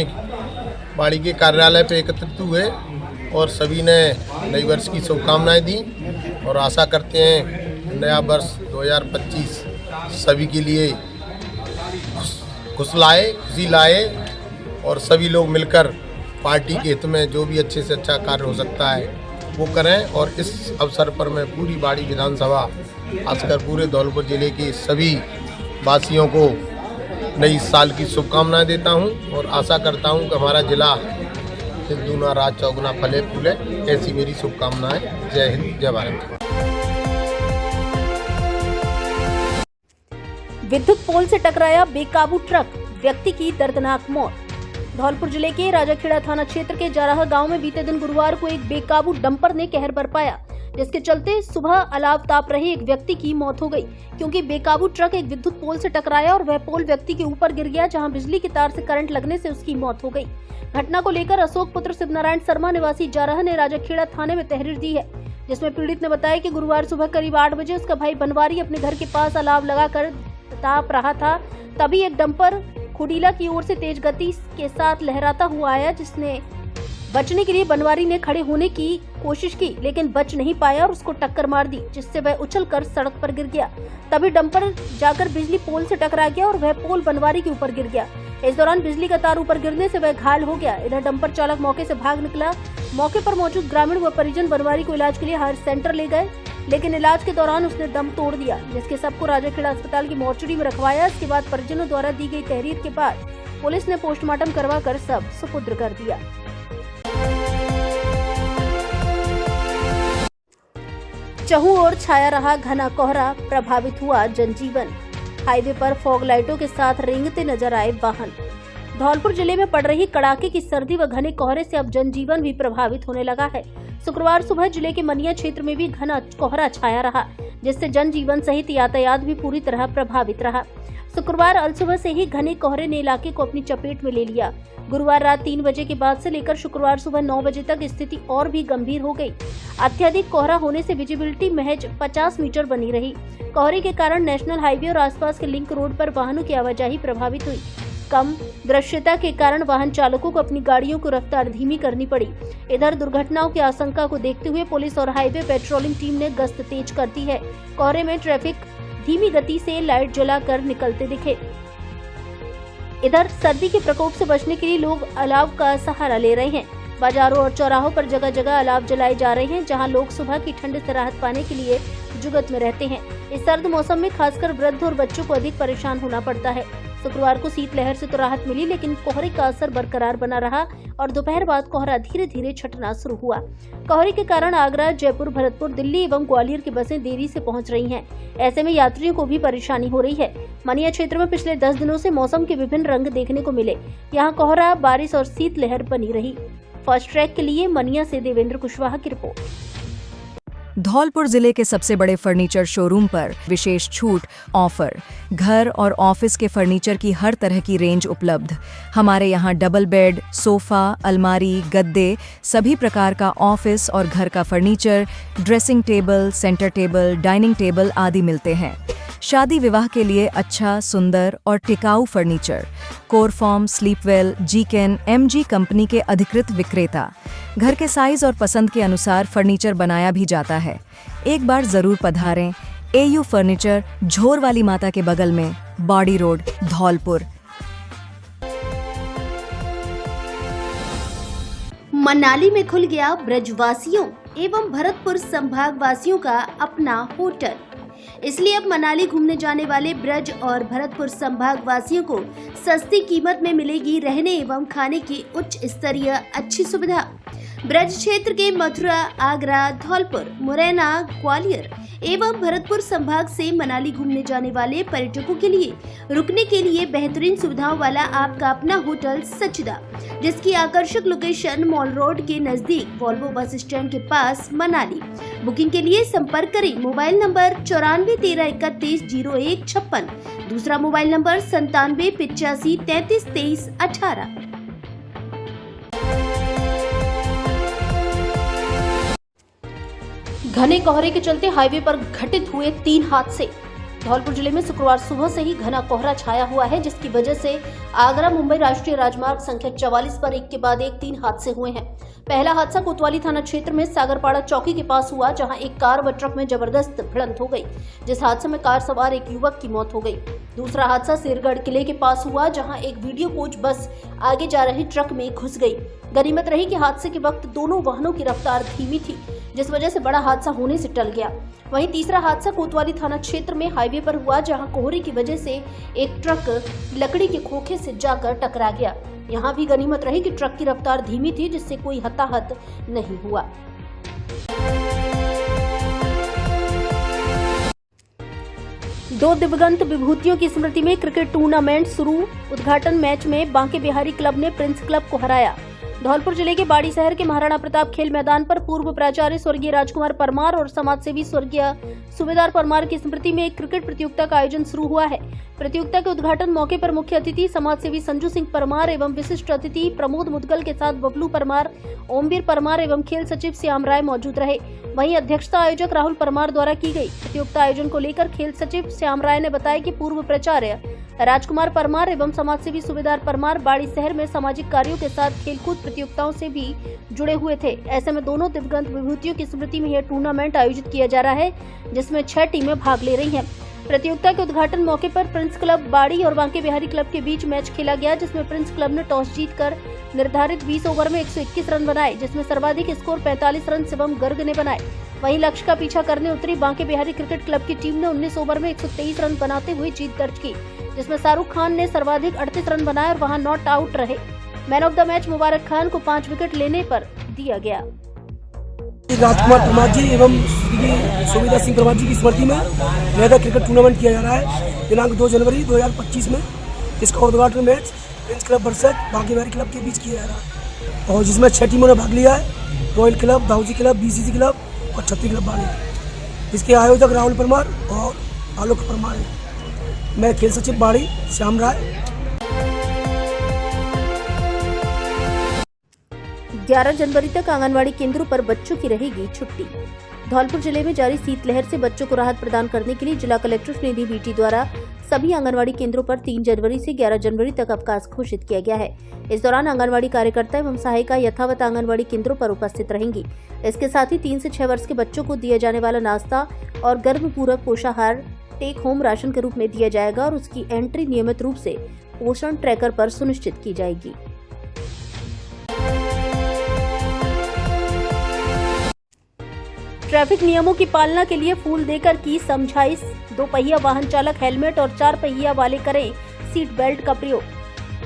बाड़ी के कार्यालय पे एकत्रित हुए और सभी ने नई वर्ष की शुभकामनाएं दी और आशा करते हैं नया वर्ष 2025 सभी के लिए खुशी लाए और सभी लोग मिलकर पार्टी के हित में जो भी अच्छे से अच्छा कार्य हो सकता है वो करें। और इस अवसर पर मैं पूरी बाड़ी विधानसभा खासकर पूरे धौलपुर जिले के सभी वासियों को नई साल की शुभकामनाएं देता हूं और आशा करता हूं कि हमारा जिला दूना राज चौगुना फले फूले। ऐसी मेरी शुभकामनाएं। जय हिंद, जय भारत। विद्युत पोल से टकराया बेकाबू ट्रक, व्यक्ति की दर्दनाक मौत। धौलपुर जिले के राजाखेड़ा थाना क्षेत्र के जाराह गांव में बीते दिन गुरुवार को एक बेकाबू डंपर ने कहर बरपाया, जिसके चलते सुबह अलाव ताप रहे एक व्यक्ति की मौत हो गई, क्योंकि बेकाबू ट्रक एक विद्युत पोल से टकराया और वह पोल व्यक्ति के ऊपर गिर गया, जहां बिजली की तार से करंट लगने से उसकी मौत हो गई। घटना को लेकर अशोक पुत्र शिवनारायण शर्मा निवासी जाराह ने राजाखेड़ा थाने में तहरीर दी है, जिसमें पीड़ित ने बताया कि गुरुवार सुबह करीब 8 बजे उसका भाई बनवारी अपने घर के पास अलाव लगाकर ताप रहा था, तभी एक डंपर खुडीला की ओर से तेज गति के साथ लहराता हुआ आया, जिसने बचने के लिए बनवारी ने खड़े होने की कोशिश की, लेकिन बच नहीं पाया और उसको टक्कर मार दी, जिससे वह उछलकर सड़क पर गिर गया। तभी डंपर जाकर बिजली पोल से टकरा गया और वह पोल बनवारी के ऊपर गिर गया। इस दौरान बिजली का तार ऊपर गिरने से वह घायल हो गया। इधर डंपर चालक मौके से भाग निकला। मौके पर मौजूद ग्रामीण व परिजन बनवारी को इलाज के लिए हायर सेंटर ले गए, लेकिन इलाज के दौरान उसने दम तोड़ दिया, जिसके सबको राजाखेड़ा अस्पताल की मोर्चरी में रखवाया। इसके बाद परिजनों द्वारा दी गई तहरीर के बाद पुलिस ने पोस्टमार्टम करवाकर सब सुपुर्द कर दिया। चहुं ओर छाया रहा घना कोहरा, प्रभावित हुआ जनजीवन। हाईवे पर फॉग लाइटों के साथ रेंगते नजर आए वाहन। धौलपुर जिले में पड़ रही कड़ाके की सर्दी व घने कोहरे से अब जनजीवन भी प्रभावित होने लगा है। शुक्रवार सुबह जिले के मनिया क्षेत्र में भी घना कोहरा छाया रहा, जिससे जनजीवन सहित यातायात भी पूरी तरह प्रभावित रहा। शुक्रवार अलसुबह से ही घने कोहरे ने इलाके को अपनी चपेट में ले लिया। गुरुवार रात 3 बजे के बाद से लेकर शुक्रवार सुबह 9 बजे तक स्थिति और भी गंभीर हो गई। अत्यधिक कोहरा होने से विजिबिलिटी महज 50 मीटर बनी रही। कोहरे के कारण नेशनल हाईवे और आसपास के लिंक रोड पर वाहनों की आवाजाही प्रभावित हुई। कम दृश्यता के कारण वाहन चालकों को अपनी गाड़ियों को रफ्तार धीमी करनी पड़ी। इधर दुर्घटनाओं की आशंका को देखते हुए पुलिस और हाईवे पेट्रोलिंग टीम ने गश्त तेज कर दी है। कोहरे में ट्रैफिक धीमी गति से लाइट जलाकर निकलते दिखे। इधर सर्दी के प्रकोप से बचने के लिए लोग अलाव का सहारा ले रहे हैं। बाजारों और चौराहों पर जगह जगह अलाव जलाए जा रहे हैं, जहां लोग सुबह की ठंड से राहत पाने के लिए जुगत में रहते हैं। इस सर्द मौसम में खासकर वृद्ध और बच्चों को अधिक परेशान होना पड़ता है। शुक्रवार को शीतलहर से तो राहत मिली, लेकिन कोहरे का असर बरकरार बना रहा और दोपहर बाद कोहरा धीरे धीरे छटना शुरू हुआ। कोहरे के कारण आगरा, जयपुर, भरतपुर, दिल्ली एवं ग्वालियर की बसें देरी से पहुंच रही हैं। ऐसे में यात्रियों को भी परेशानी हो रही है। मनिया क्षेत्र में पिछले 10 दिनों से मौसम के विभिन्न रंग देखने को मिले। यहाँ कोहरा, बारिश और शीतलहर बनी रही। फास्ट ट्रैक के लिए मनिया से देवेंद्र कुशवाहा की रिपोर्ट। धौलपुर जिले के सबसे बड़े फर्नीचर शोरूम पर विशेष छूट ऑफर, घर और ऑफिस के फर्नीचर की हर तरह की रेंज उपलब्ध। हमारे यहाँ डबल बेड, सोफा, अलमारी, गद्दे, सभी प्रकार का ऑफिस और घर का furniture, dressing table, centre table, dining table आदि मिलते हैं। शादी विवाह के लिए अच्छा, सुंदर और टिकाऊ फर्नीचर। कोरफॉर्म, स्लीपवेल, जीकेन, एमजी कंपनी के अधिकृत विक्रेता। घर के साइज और पसंद के अनुसार फर्नीचर बनाया भी जाता है। एक बार जरूर पधारें। एयू फर्नीचर, झोर वाली माता के बगल में, बॉडी रोड, धौलपुर। मनाली में खुल गया ब्रजवासियों एवं भरतपुर संभाग वासियों का अपना होटल। इसलिए अब मनाली घूमने जाने वाले ब्रज और भरतपुर संभाग वासियों को सस्ती कीमत में मिलेगी रहने एवं खाने की उच्च स्तरीय अच्छी सुविधा। ब्रज क्षेत्र के मथुरा, आगरा, धौलपुर, मुरैना, ग्वालियर एवं भरतपुर संभाग से मनाली घूमने जाने वाले पर्यटकों के लिए रुकने के लिए बेहतरीन सुविधाओं वाला आपका अपना होटल सचिदा, जिसकी आकर्षक लोकेशन मॉल रोड के नजदीक वॉल्वो बस स्टैंड के पास मनाली। बुकिंग के लिए संपर्क करें मोबाइल नंबर 9413310156, दूसरा मोबाइल नंबर 9785332318। घने कोहरे के चलते हाईवे पर घटित हुए 3 हादसे। धौलपुर जिले में शुक्रवार सुबह से ही घना कोहरा छाया हुआ है, जिसकी वजह से आगरा मुंबई राष्ट्रीय राजमार्ग संख्या 44 पर एक के बाद एक 3 हादसे हुए हैं। पहला हादसा कोतवाली थाना क्षेत्र में सागरपाड़ा चौकी के पास हुआ, जहां एक कार व ट्रक में जबरदस्त भिड़ंत हो गई, जिस हादसे में कार सवार एक युवक की मौत हो गई। दूसरा हादसा शेरगढ़ किले के पास हुआ, जहां एक वीडियो कोच बस आगे जा रहे ट्रक में घुस गई। गनीमत रही कि हादसे के वक्त दोनों वाहनों की रफ्तार धीमी थी, जिस वजह से बड़ा हादसा होने से टल गया। वहीं तीसरा हादसा कोतवाली थाना क्षेत्र में हाईवे पर हुआ, जहां कोहरे की वजह से एक ट्रक लकड़ी के खोखे से जाकर टकरा गया। यहां भी गनीमत रही कि ट्रक की रफ्तार धीमी थी, जिससे कोई हताहत नहीं हुआ। दो दिवंगत विभूतियों की स्मृति में क्रिकेट टूर्नामेंट शुरू। उद्घाटन मैच में बांके बिहारी क्लब ने प्रिंस क्लब को हराया। धौलपुर जिले के बाड़ी शहर के महाराणा प्रताप खेल मैदान पर पूर्व प्राचार्य स्वर्गीय राजकुमार परमार और समाजसेवी स्वर्गीय सूबेदार परमार की स्मृति में एक क्रिकेट प्रतियोगिता का आयोजन शुरू हुआ है। प्रतियोगिता के उद्घाटन मौके पर मुख्य अतिथि समाजसेवी संजू सिंह परमार एवं विशिष्ट अतिथि प्रमोद मुदगल के साथ बबलू परमार, ओमवीर परमार एवं खेल सचिव श्याम राय मौजूद रहे। वहीं अध्यक्षता आयोजक राहुल परमार द्वारा की गई। प्रतियोगिता आयोजन को लेकर खेल सचिव श्याम राय ने बताया कि पूर्व प्राचार्य राजकुमार परमार एवं समाजसेवी सूबेदार परमार बाड़ी शहर में सामाजिक कार्यों के साथ खेलकूद प्रतियोगिताओं से भी जुड़े हुए थे। ऐसे में दोनों दिवंगत विभूतियों की स्मृति में यह टूर्नामेंट आयोजित किया जा रहा है, जिसमें 6 टीमें भाग ले रही हैं। प्रतियोगिता के उद्घाटन मौके पर प्रिंस क्लब बाड़ी और बांके बिहारी क्लब के बीच मैच खेला गया, जिसमें प्रिंस क्लब ने टॉस जीतकर निर्धारित 20 ओवर में 121 रन बनाए, जिसमें सर्वाधिक स्कोर 45 रन शिवम गर्ग ने बनाए। वहीं लक्ष्य का पीछा करने उतरी बांके बिहारी क्रिकेट क्लब की टीम ने 19 ओवर में 123 रन बनाते हुए जीत दर्ज की, जिसमें शाहरुख खान ने सर्वाधिक 38 रन बनाए और वहां नॉट आउट रहे। मैन ऑफ द मैच मुबारक खान को 5 विकेट लेने पर दिया गया। राजकुमार परमार जी एवं सूबेदार सिंह परमार जी की स्मृति में मेगा क्रिकेट टूर्नामेंट किया जा रहा है दिनांक 2 जनवरी 2025 में। इसका उद्घाटन match Prince club versus Banke Bihari club के बीच किया जा रहा है, और जिसमें 6 टीमों ने भाग लिया है। Royal club, Dauji club, BCC club और छत्तीस क्लब बाड़ी। इसके आयोजक राहुल परमार और आलोक परमार है। मैं खेल सचिव बाड़ी श्याम राय। 11 जनवरी तक आंगनवाड़ी केंद्रों पर बच्चों की रहेगी छुट्टी। धौलपुर जिले में जारी शीतलहर से बच्चों को राहत प्रदान करने के लिए जिला कलेक्टर निधि बीटी द्वारा सभी आंगनवाड़ी केंद्रों पर 3 जनवरी से 11 जनवरी तक अवकाश घोषित किया गया है। इस दौरान आंगनवाड़ी कार्यकर्ता एवं सहायिका यथावत आंगनवाड़ी केंद्रों पर उपस्थित रहेंगी। इसके साथ ही 3 से 6 वर्ष के बच्चों को दिया जाने वाला नाश्ता और गर्भपूर्व पोषाहार टेक होम राशन के रूप में दिया जाएगा और उसकी एंट्री नियमित रूप से पोषण ट्रैकर पर सुनिश्चित की जाएगी। ट्रैफिक नियमों की पालना के लिए फूल देकर की समझाइश। 2 पहिया वाहन चालक हेलमेट और 4 पहिया वाले करें सीट बेल्ट का प्रयोग।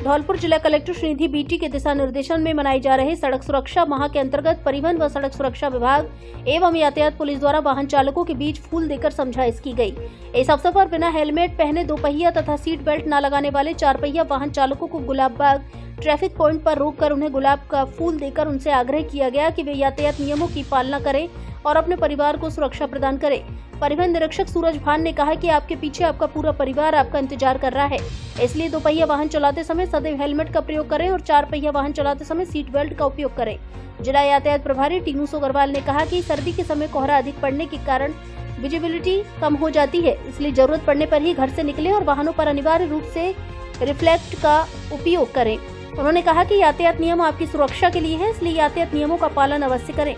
धौलपुर जिला कलेक्टर निधि बीटी के दिशा निर्देशन में मनाई जा रहे सड़क सुरक्षा माह के अंतर्गत परिवहन व सड़क सुरक्षा विभाग एवं यातायात पुलिस द्वारा वाहन चालकों के बीच फूल देकर समझाइश की गई। इस अवसर पर बिना हेलमेट पहने 2 पहिया तथा सीट बेल्ट न लगाने वाले 4 पहिया वाहन चालकों को गुलाब बाग ट्रैफिक पॉइंट पर रोककर उन्हें गुलाब का फूल देकर उनसे आग्रह किया गया कि वे यातायात नियमों की पालना करें और अपने परिवार को सुरक्षा प्रदान करें। परिवहन निरीक्षक सूरज भान ने कहा कि आपके पीछे आपका पूरा परिवार आपका इंतजार कर रहा है, इसलिए 2 पहिया वाहन चलाते समय सदैव हेलमेट का प्रयोग करें और 4 पहिया वाहन चलाते समय सीट बेल्ट का उपयोग करें। जिला यातायात प्रभारी टीनू सोगरवाल ने कहा कि सर्दी के समय कोहरा अधिक पड़ने के कारण विजिबिलिटी कम हो जाती है, इसलिए जरूरत पड़ने पर ही घर से निकलें और वाहनों पर अनिवार्य रूप से रिफ्लेक्ट का उपयोग करें। उन्होंने कहा कि यातायात नियम आपकी सुरक्षा के लिए है, इसलिए यातायात नियमों का पालन अवश्य करें।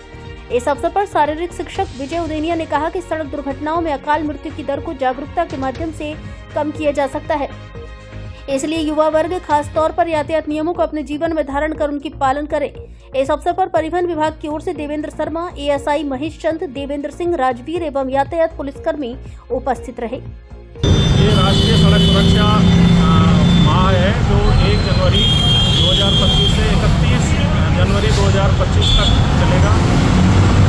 इस अवसर पर शारीरिक शिक्षक विजय उदेनिया ने कहा कि सड़क दुर्घटनाओं में अकाल मृत्यु की दर को जागरूकता के माध्यम से कम किया जा सकता है। इसलिए युवा वर्ग खास तौर पर यातायात नियमों को अपने जीवन में धारण कर उनकी पालन करे। इस अवसर पर परिवहन विभाग की ओर से देवेंद्र शर्मा, एएसआई महेश चंद, देवेंद्र सिंह, राजवीर एवं यातायात पुलिसकर्मी उपस्थित रहे। ये राष्ट्रीय सड़क सुरक्षा माह है जो 1 जनवरी 2025 से 31 जनवरी 2025 तक चलेगा,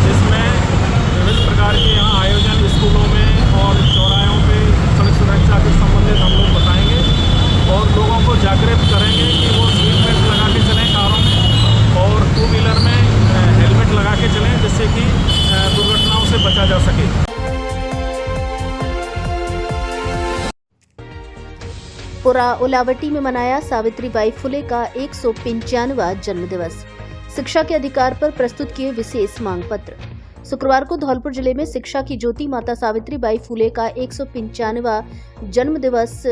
जिसमें विभिन्न प्रकार के यहाँ आयोजन स्कूलों में और चौराहों पे सड़क सुरक्षा से संबंधित हम लोग बताएंगे और लोगों को जागृत करेंगे कि वो सीट बेल्ट लगा के चलें कारों में और 2 व्हीलर में हेलमेट लगा के चलें, जिससे कि दुर्घटनाओं से बचा जा सके। पुरा उलावटी में मनाया सावित्रीबाई फुले का 195वां जन्मदिवस। शिक्षा के अधिकार पर प्रस्तुत किए विशेष मांग पत्र। शुक्रवार को धौलपुर जिले में शिक्षा की ज्योति माता सावित्रीबाई फुले का 195वां जन्मदिवस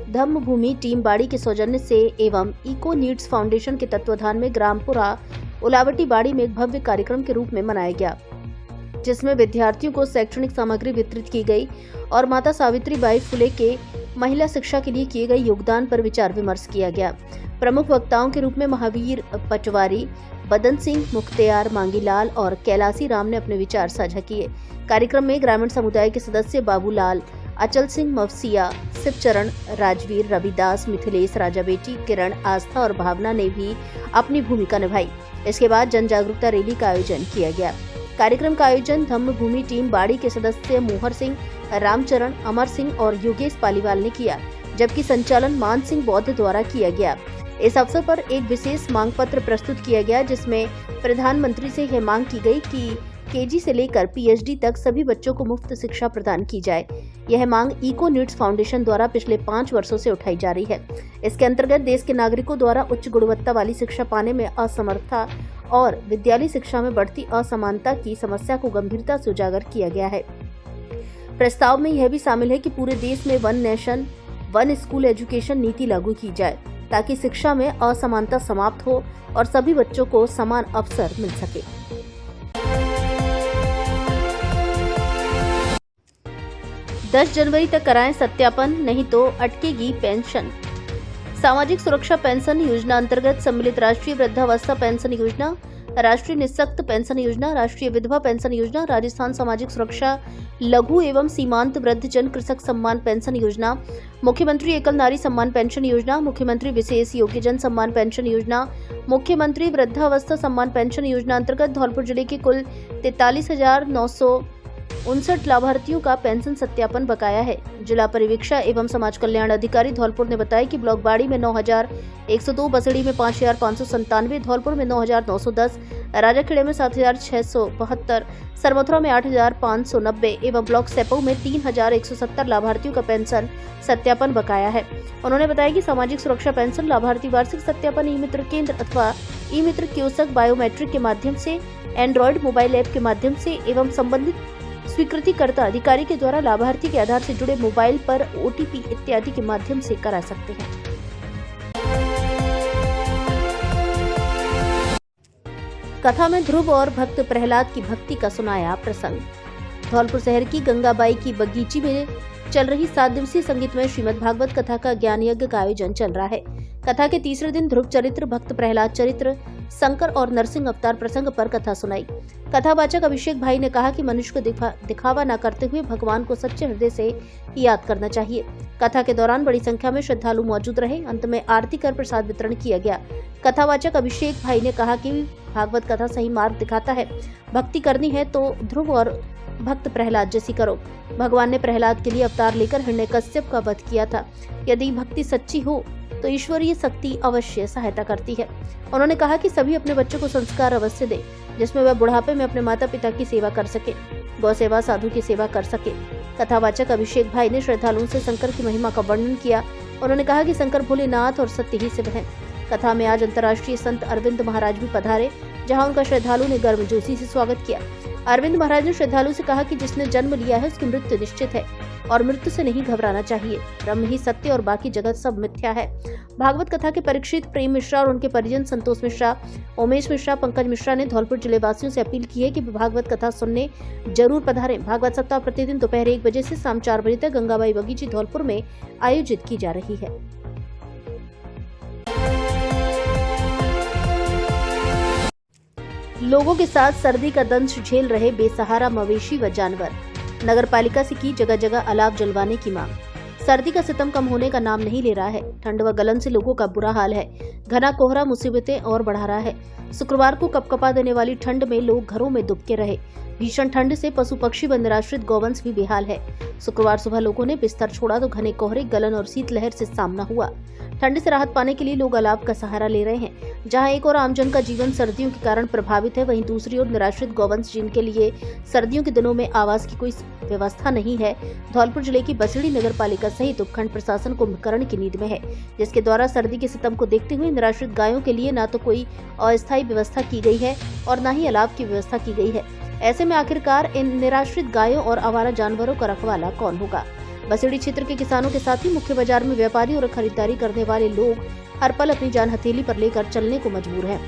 धम्मभूमि टीम बाड़ी के सौजन्य से एवं इको नीड्स फाउंडेशन के तत्वाधान में ग्राम पुरा उलावटी बाड़ी में एक भव्य कार्यक्रम के रूप में मनाया गया, जिसमें विद्यार्थियों को शैक्षणिक सामग्री वितरित की गई और माता सावित्रीबाई फुले के महिला शिक्षा के लिए किए गए योगदान पर विचार विमर्श किया गया। प्रमुख वक्ताओं के रूप में महावीर पटवारी, बदन सिंह, मुख्तियार मांगीलाल और कैलासी राम ने अपने विचार साझा किए। कार्यक्रम में ग्रामीण समुदाय के सदस्य बाबूलाल, अचल सिंह मवसिया, शिवचरण, राजवीर, रविदास, मिथिलेश, राजा बेटी, किरण, आस्था और भावना ने भी अपनी भूमिका निभाई। इसके बाद जन जागरूकता रैली का आयोजन किया गया। कार्यक्रम का आयोजन धम्मभूमि टीम बाड़ी के सदस्य मोहर सिंह, रामचरण, अमर सिंह और योगेश पालीवाल ने किया, जबकि संचालन मान सिंह बौद्ध द्वारा किया गया। इस अवसर पर एक विशेष मांग पत्र प्रस्तुत किया गया, जिसमें प्रधानमंत्री से यह मांग की गई कि केजी से लेकर पीएचडी तक सभी बच्चों को मुफ्त शिक्षा प्रदान की जाए। यह मांग इको नीड्स फाउंडेशन द्वारा पिछले 5 वर्षों से उठाई जा रही है। इसके अंतर्गत देश के नागरिकों द्वारा उच्च गुणवत्ता वाली शिक्षा पाने में असमर्थता और विद्यालय शिक्षा में बढ़ती असमानता की समस्या को गंभीरता से उजागर किया गया है। प्रस्ताव में यह भी शामिल है कि पूरे देश में 1 नेशन 1 स्कूल एजुकेशन नीति लागू की जाए, ताकि शिक्षा में असमानता समाप्त हो और सभी बच्चों को समान अवसर मिल सके। 10 जनवरी तक कराएं सत्यापन, नहीं तो अटकेगी पेंशन। सामाजिक सुरक्षा पेंशन योजना अंतर्गत सम्मिलित राष्ट्रीय वृद्धावस्था पेंशन योजना, राष्ट्रीय निःशक्त पेंशन योजना, राष्ट्रीय विधवा पेंशन योजना, राजस्थान सामाजिक सुरक्षा लघु एवं सीमांत वृद्धजन कृषक सम्मान पेंशन योजना, मुख्यमंत्री एकल नारी सम्मान पेंशन योजना, मुख्यमंत्री विशेष योग्यजन सम्मान पेंशन योजना, मुख्यमंत्री वृद्धावस्था सम्मान पेंशन योजना अंतर्गत धौलपुर जिले के कुल 43,959 लाभार्थियों का पेंशन सत्यापन बकाया है। जिला परिवीक्षा एवं समाज कल्याण अधिकारी धौलपुर ने बताया कि ब्लॉक बाड़ी में 9,102, बसड़ी में 5,597, धौलपुर में 9,910, राजाखेड़े में 7,672, सरमथुरा में 8,590 एवं ब्लॉक सेपऊ में 3,170 लाभार्थियों का पेंशन सत्यापन बकाया है। उन्होंने बताया कि सामाजिक सुरक्षा पेंशन लाभार्थी वार्षिक सत्यापन ई मित्र केंद्र अथवा ई मित्र कियोस्क बायोमेट्रिक के माध्यम से, एंड्रॉइड मोबाइल ऐप के माध्यम से एवं संबंधित स्वीकृतिकर्ता अधिकारी के द्वारा लाभार्थी के आधार से जुड़े मोबाइल पर ओटीपी इत्यादि के माध्यम से करा सकते हैं। कथा में ध्रुव और भक्त प्रहलाद की भक्ति का सुनाया प्रसंग। धौलपुर शहर की गंगाबाई की बगीची में चल रही 7 दिवसीय संगीतमय श्रीमद् भागवत कथा का ज्ञान यज्ञ का आयोजन चल रहा है। कथा के तीसरे दिन ध्रुव चरित्र, भक्त प्रहलाद चरित्र, शंकर और नरसिंह अवतार प्रसंग पर कथा सुनाई। कथावाचक अभिषेक भाई ने कहा कि मनुष्य को दिखावा न करते हुए भगवान को सच्चे हृदय से याद करना चाहिए। कथा के दौरान बड़ी संख्या में श्रद्धालु मौजूद रहे। अंत में आरती कर प्रसाद वितरण किया गया। कथावाचक अभिषेक भाई ने कहा कि भागवत कथा सही मार्ग दिखाता है। भक्ति करनी है तो ध्रुव और भक्त प्रहलाद जैसी करो। भगवान ने प्रहलाद के लिए अवतार लेकर हिरण्यकश्यप का वध किया था। यदि भक्ति सच्ची हो तो ईश्वरीय शक्ति अवश्य सहायता करती है। उन्होंने कहा कि सभी अपने बच्चों को संस्कार अवश्य दें, जिसमें वह बुढ़ापे में अपने माता पिता की सेवा कर सके, गौ सेवा, साधु की सेवा कर सके। कथावाचक अभिषेक भाई ने श्रद्धालुओं से शंकर की महिमा का वर्णन किया। उन्होंने कहा कि शंकर भोलेनाथ और सत्य ही शिव हैं। कथा में आज अंतर्राष्ट्रीय संत अरविंद महाराज भी पधारे, जहां उनका श्रद्धालु ने गर्मजोशी से स्वागत किया। अरविंद महाराज ने श्रद्धालु से कहा कि जिसने जन्म लिया है उसकी मृत्यु निश्चित है और मृत्यु से नहीं घबराना चाहिए। ब्रह्म ही सत्य और बाकी जगत सब मिथ्या है। भागवत कथा के परीक्षित प्रेम मिश्रा और उनके परिजन संतोष मिश्रा, उमेश मिश्रा, पंकज मिश्रा ने धौलपुर जिले वासियों से अपील की है कि भागवत कथा सुनने जरूर पधारें। भागवत सप्ताह प्रतिदिन दोपहर 1 बजे से शाम 4 बजे तक गंगाबाई बगीची धौलपुर में आयोजित की जा रही है। लोगों के साथ सर्दी का दंश झेल रहे बेसहारा मवेशी व जानवर। नगरपालिका से की जगह जगह अलाव जलवाने की मांग। सर्दी का सितम कम होने का नाम नहीं ले रहा है। ठंड व गलन से लोगों का बुरा हाल है। घना कोहरा मुसीबतें और बढ़ा रहा है। शुक्रवार को कपकपा देने वाली ठंड में लोग घरों में दुबके रहे। भीषण ठंड से पशु पक्षी व निराश्रित गौवंश भी बेहाल है। शुक्रवार सुबह लोगों ने बिस्तर छोड़ा तो घने कोहरे, गलन और शीतलहर से सामना हुआ। ठंड से राहत पाने के लिए लोग अलाव का सहारा ले रहे हैं। जहां एक और आमजन का जीवन सर्दियों के कारण प्रभावित है, वहीं दूसरी ओर निराश्रित गौवंश जिनके लिए सर्दियों के दिनों में आवास की कोई व्यवस्था नहीं है, धौलपुर जिले की बसड़ी नगर पालिका सहित उपखंड प्रशासन कुंभकर्ण की नींद में है, जिसके द्वारा सर्दी के सितम को देखते हुए निराश्रित गायों के लिए न तो कोई अस्थायी व्यवस्था की गई है और न ही अलाव की व्यवस्था की गई है। ऐसे में आखिरकार इन निराश्रित गायों और आवारा जानवरों का रखवाला कौन होगा? बसेड़ी क्षेत्र के किसानों के साथ ही मुख्य बाजार में व्यापारी और खरीदारी करने वाले लोग हर पल अपनी जान हथेली पर लेकर चलने को मजबूर हैं।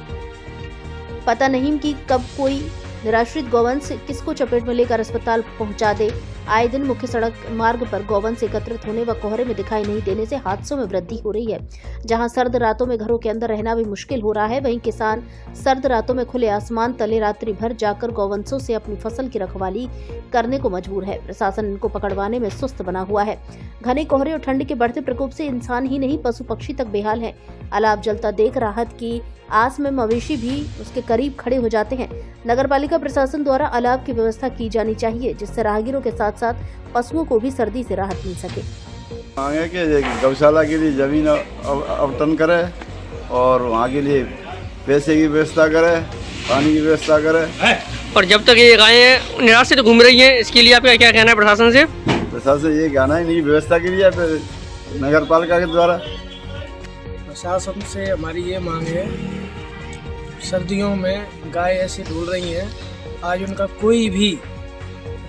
पता नहीं कि कब कोई निराश्रित गौवंश किसको चपेट में लेकर अस्पताल पहुंचा दे। आए दिन मुख्य सड़क मार्ग पर गौवंश एकत्रित होने व कोहरे में दिखाई नहीं देने से हादसों में वृद्धि हो रही है। जहां सर्द रातों में घरों के अंदर रहना भी मुश्किल हो रहा है, वहीं किसान सर्द रातों में खुले आसमान तले रात्रि भर जाकर गौवंशों से अपनी फसल की रखवाली करने को मजबूर है। प्रशासन इनको पकड़वाने में सुस्त बना हुआ है। घने कोहरे और ठंड के बढ़ते प्रकोप से इंसान ही नहीं पशु पक्षी तक बेहाल है। अलाव जलता देख राहत की आस में मवेशी भी उसके करीब खड़े हो जाते हैं। नगरपालिका प्रशासन द्वारा अलाव की व्यवस्था की जानी चाहिए, जिससे राहगीरों के साथ साथ पशुओं को भी सर्दी से राहत मिल सके। मांगे कि गौशाला के लिए जमीन आवंटन करे और वहाँ के लिए पैसे की व्यवस्था करे, पानी की व्यवस्था करे। और जब तक ये गायें निराश्रित घूम रही हैं, इसके लिए आपका क्या कहना है प्रशासन से? प्रशासन ये कहना ही नहीं, व्यवस्था के लिए नगर पालिका के द्वारा। प्रशासन से हमारी ये मांग है, सर्दियों में गाय ऐसी ढूल रही हैं, आज उनका कोई भी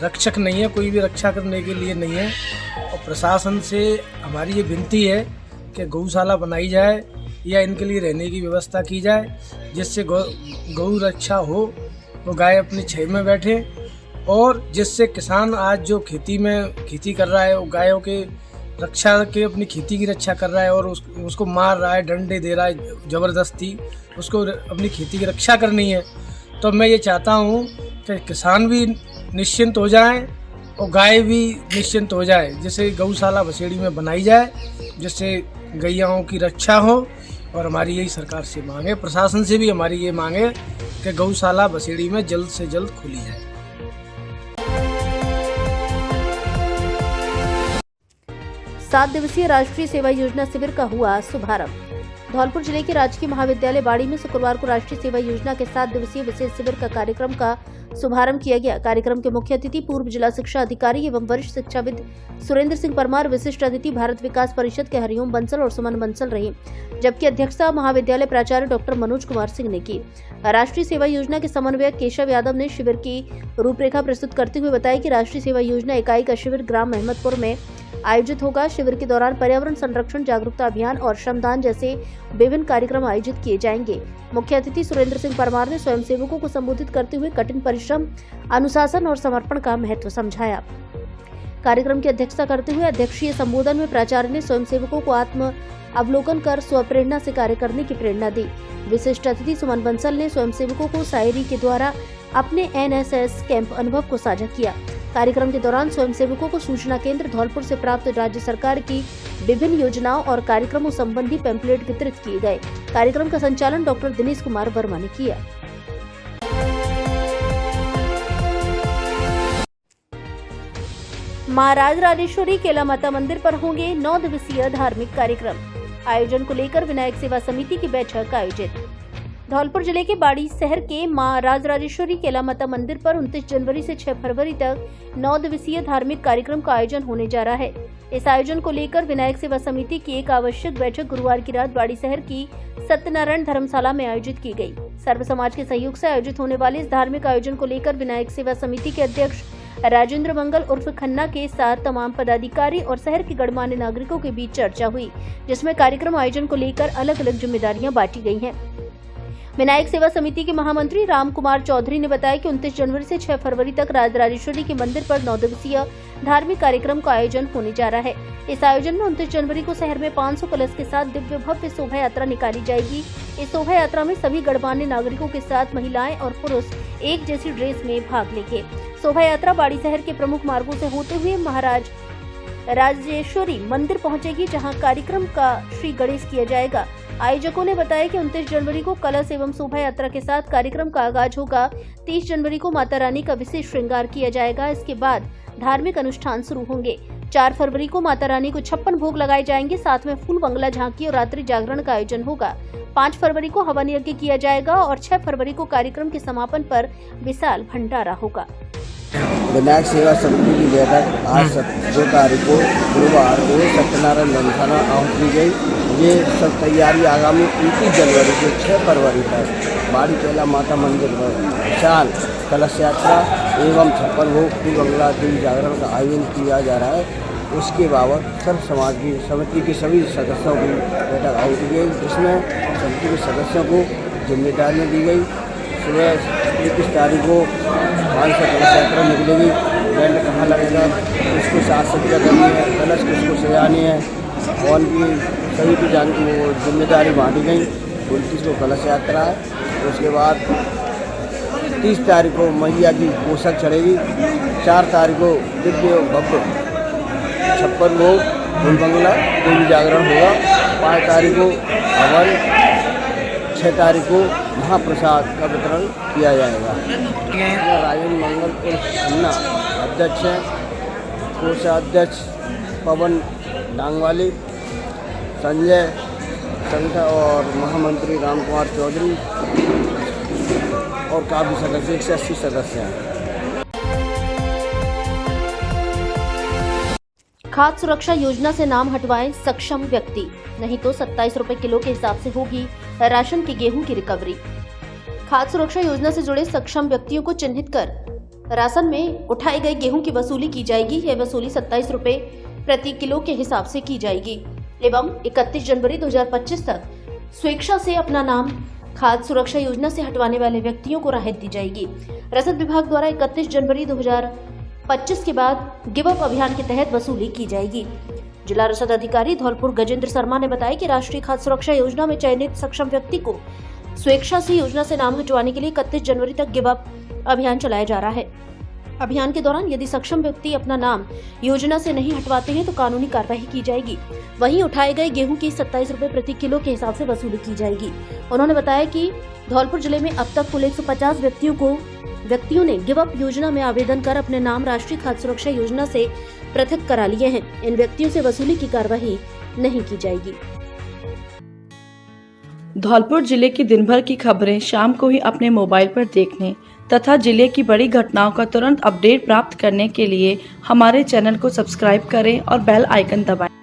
रक्षक नहीं है, कोई भी रक्षा करने के लिए नहीं है। और प्रशासन से हमारी ये विनती है कि गौशाला बनाई जाए या इनके लिए रहने की व्यवस्था की जाए, जिससे गौ रक्षा हो, वो गाय अपनी छह में बैठे और जिससे किसान आज जो खेती कर रहा है, वो गायों के रक्षा के अपनी खेती की रक्षा कर रहा है और उसको मार रहा है, डंडे दे रहा है ज़बरदस्ती, उसको अपनी खेती की रक्षा करनी है। तो मैं ये चाहता हूँ कि किसान भी निश्चिंत हो जाएं और गाय भी निश्चिंत हो जाए, जिससे गौशाला बसेड़ी में बनाई जाए, जिससे गैयाओं की रक्षा हो। और हमारी यही सरकार से मांग है, प्रशासन से भी हमारी ये मांग है कि गौशाला बसेड़ी में जल्द से जल्द खुली जाए। 7 दिवसीय राष्ट्रीय सेवा योजना शिविर का हुआ शुभारंभ। धौलपुर जिले के राजकीय महाविद्यालय बाड़ी में शुक्रवार को राष्ट्रीय सेवा योजना के 7 दिवसीय विशेष शिविर का कार्यक्रम का शुभारंभ किया गया। कार्यक्रम के मुख्य अतिथि पूर्व जिला शिक्षा अधिकारी एवं वरिष्ठ शिक्षाविद सुरेंद्र सिंह परमार, विशिष्ट अतिथि भारत विकास परिषद के हरिओम बंसल और सुमन बंसल रही, जबकि अध्यक्षता महाविद्यालय प्राचार्य डॉक्टर मनोज कुमार सिंह ने की। राष्ट्रीय सेवा योजना के समन्वयक केशव यादव ने शिविर की रूपरेखा प्रस्तुत करते हुए बताया कि राष्ट्रीय सेवा योजना इकाई का शिविर ग्राम अहमदपुर में आयोजित होगा। शिविर के दौरान पर्यावरण संरक्षण जागरूकता अभियान और श्रमदान जैसे विभिन्न कार्यक्रम आयोजित किए जाएंगे। मुख्य अतिथि सुरेंद्र सिंह परमार ने स्वयंसेवकों को संबोधित करते हुए कठिन परिश्रम, अनुशासन और समर्पण का महत्व समझाया। कार्यक्रम की अध्यक्षता करते हुए अध्यक्षीय संबोधन में प्राचार्य ने स्वयंसेवकों को आत्म अवलोकन कर स्वप्रेरणा से कार्य करने की प्रेरणा दी। विशिष्ट अतिथि सुमन बंसल ने स्वयंसेवकों को शायरी के द्वारा अपने एनएसएस कैंप अनुभव को साझा किया। कार्यक्रम के दौरान स्वयंसेवकों को सूचना केंद्र धौलपुर से प्राप्त राज्य सरकार की विभिन्न योजनाओं और कार्यक्रमों संबंधी पैम्पलेट वितरित किए गए। कार्यक्रम का संचालन डॉक्टर दिनेश कुमार वर्मा ने किया। मां राजराजेश्वरी केला माता मंदिर पर होंगे 9 दिवसीय धार्मिक कार्यक्रम। आयोजन को लेकर विनायक सेवा समिति की बैठक आयोजित। धौलपुर जिले के बाड़ी शहर के मां राजराजेश्वरी केला माता मंदिर पर 29 जनवरी से 6 फरवरी तक 9 दिवसीय धार्मिक कार्यक्रम का आयोजन होने जा रहा है। इस आयोजन को लेकर विनायक सेवा समिति की एक आवश्यक बैठक गुरुवार की रात बाड़ी शहर की सत्यनारायण धर्मशाला में आयोजित की गई। सर्व समाज के सहयोग से आयोजित होने वाले इस धार्मिक आयोजन को लेकर विनायक सेवा समिति के अध्यक्ष राजेंद्र मंगल उर्फ खन्ना के साथ तमाम पदाधिकारी और शहर के गणमान्य नागरिकों के बीच चर्चा हुई, जिसमें कार्यक्रम आयोजन को लेकर अलग अलग जिम्मेदारियां बांटी गई हैं। विनायक सेवा समिति के महामंत्री राम कुमार चौधरी ने बताया कि 29 जनवरी से 6 फरवरी तक राजराजेश्वरी के मंदिर पर 9 दिवसीय धार्मिक कार्यक्रम का आयोजन होने जा रहा है। इस आयोजन में 29 जनवरी को शहर में 500 कलश के साथ दिव्य भव्य शोभा यात्रा निकाली जाएगी। इस शोभा यात्रा में सभी गणमान्य नागरिकों के साथ महिलाएं और पुरुष एक जैसी ड्रेस में भाग लेंगे। शोभा यात्रा बाड़ी शहर के प्रमुख मार्गों से होते हुए महाराज राजेश्वरी मंदिर पहुंचेगी, जहां कार्यक्रम का श्री गणेश किया जाएगा। आयोजकों ने बताया कि 29 जनवरी को कलश एवं शोभा यात्रा के साथ कार्यक्रम का आगाज होगा। 30 जनवरी को माता रानी का विशेष श्रृंगार किया जाएगा। इसके बाद धार्मिक अनुष्ठान शुरू होंगे। 4 फरवरी को माता रानी को 56 भोग लगाए जाएंगे। साथ में फूल बंगला झांकी और रात्रि जागरण का आयोजन होगा। 5 फरवरी को हवन यज्ञ किया जाएगा और 6 फरवरी को कार्यक्रम के समापन पर विशाल भंडारा होगा। विनायक सेवा समिति की बैठक आज 2 तारीख को गुरुवार को सत्यनारायण धर्मशाला आहूत की गई। ये सब तैयारी आगामी 29 जनवरी से 6 फरवरी तक बाड़ी केला माता मंदिर में विशाल कलश यात्रा एवं 56 भोग फूल बंगला देवी जागरण का आयोजन किया जा रहा है। उसके बाबत सर्व समाज की समिति के सभी सदस्यों की बैठक आहूत की गई, जिसमें समिति के सदस्यों को जिम्मेदारियाँ दी गई। सुबह 21 तारीख को 500 कलश यात्रा निकलेगी। टेंट कहाँ लगेगा, किसको साफ सफाई करनी है, कलश किसको सजानी है, और की सभी की जिम्मेदारी बांटी गई। 29 को कलश यात्रा है। उसके बाद 30 तारीख को मैया की पोशाक चढ़ेगी। 4 तारीख को दिव्य भव्य 56 भोग फूल बंगला देवी जागरण होगा। 5 तारीख को हवन, 6 तारीख को महाप्रसाद का वितरण किया जाएगा। राजन मंगल खन्ना अध्यक्ष हैं, कोषाध्यक्ष पवन डांगवाली, संजय संघा और महामंत्री राम कुमार चौधरी और काफ़ी सदस्य 180 सदस्य हैं। खाद्य सुरक्षा योजना से नाम हटवाएं सक्षम व्यक्ति, नहीं तो 27 रुपए किलो के हिसाब से होगी राशन की गेहूं की रिकवरी। खाद्य सुरक्षा योजना से जुड़े सक्षम व्यक्तियों को चिन्हित कर राशन में उठाए गए गेहूं की वसूली की जाएगी। यह वसूली 27 रुपए प्रति किलो के हिसाब से की जाएगी एवं 31 जनवरी 2025 तक स्वेच्छा से अपना नाम खाद्य सुरक्षा योजना से हटवाने वाले व्यक्तियों को राहत दी जाएगी। रसद विभाग द्वारा 31 जनवरी 2025 के बाद गिव अप अभियान के तहत वसूली की जाएगी। जिला रसद अधिकारी धौलपुर गजेंद्र शर्मा ने बताया कि राष्ट्रीय खाद्य सुरक्षा योजना में चयनित सक्षम व्यक्ति को स्वेच्छा से योजना से नाम हटवाने के लिए 31 जनवरी तक गिव अप अभियान चलाया जा रहा है। अभियान के दौरान यदि सक्षम व्यक्ति अपना नाम योजना से नहीं हटवाते हैं तो कानूनी कार्रवाई की जाएगी। वहीं उठाए गए गेहूं की 27 रुपए प्रति किलो के हिसाब से वसूली की जाएगी। उन्होंने बताया कि धौलपुर जिले में अब तक कुल 150 व्यक्तियों ने गिव अप योजना में आवेदन कर अपने नाम राष्ट्रीय खाद्य सुरक्षा योजना से पृथक करा लिए हैं। इन व्यक्तियों से वसूली की कार्रवाई नहीं की जाएगी। धौलपुर जिले की दिन भर की खबरें शाम को ही अपने मोबाइल पर देखने तथा जिले की बड़ी घटनाओं का तुरंत अपडेट प्राप्त करने के लिए हमारे चैनल को सब्सक्राइब करें और बेल आइकन दबाएं।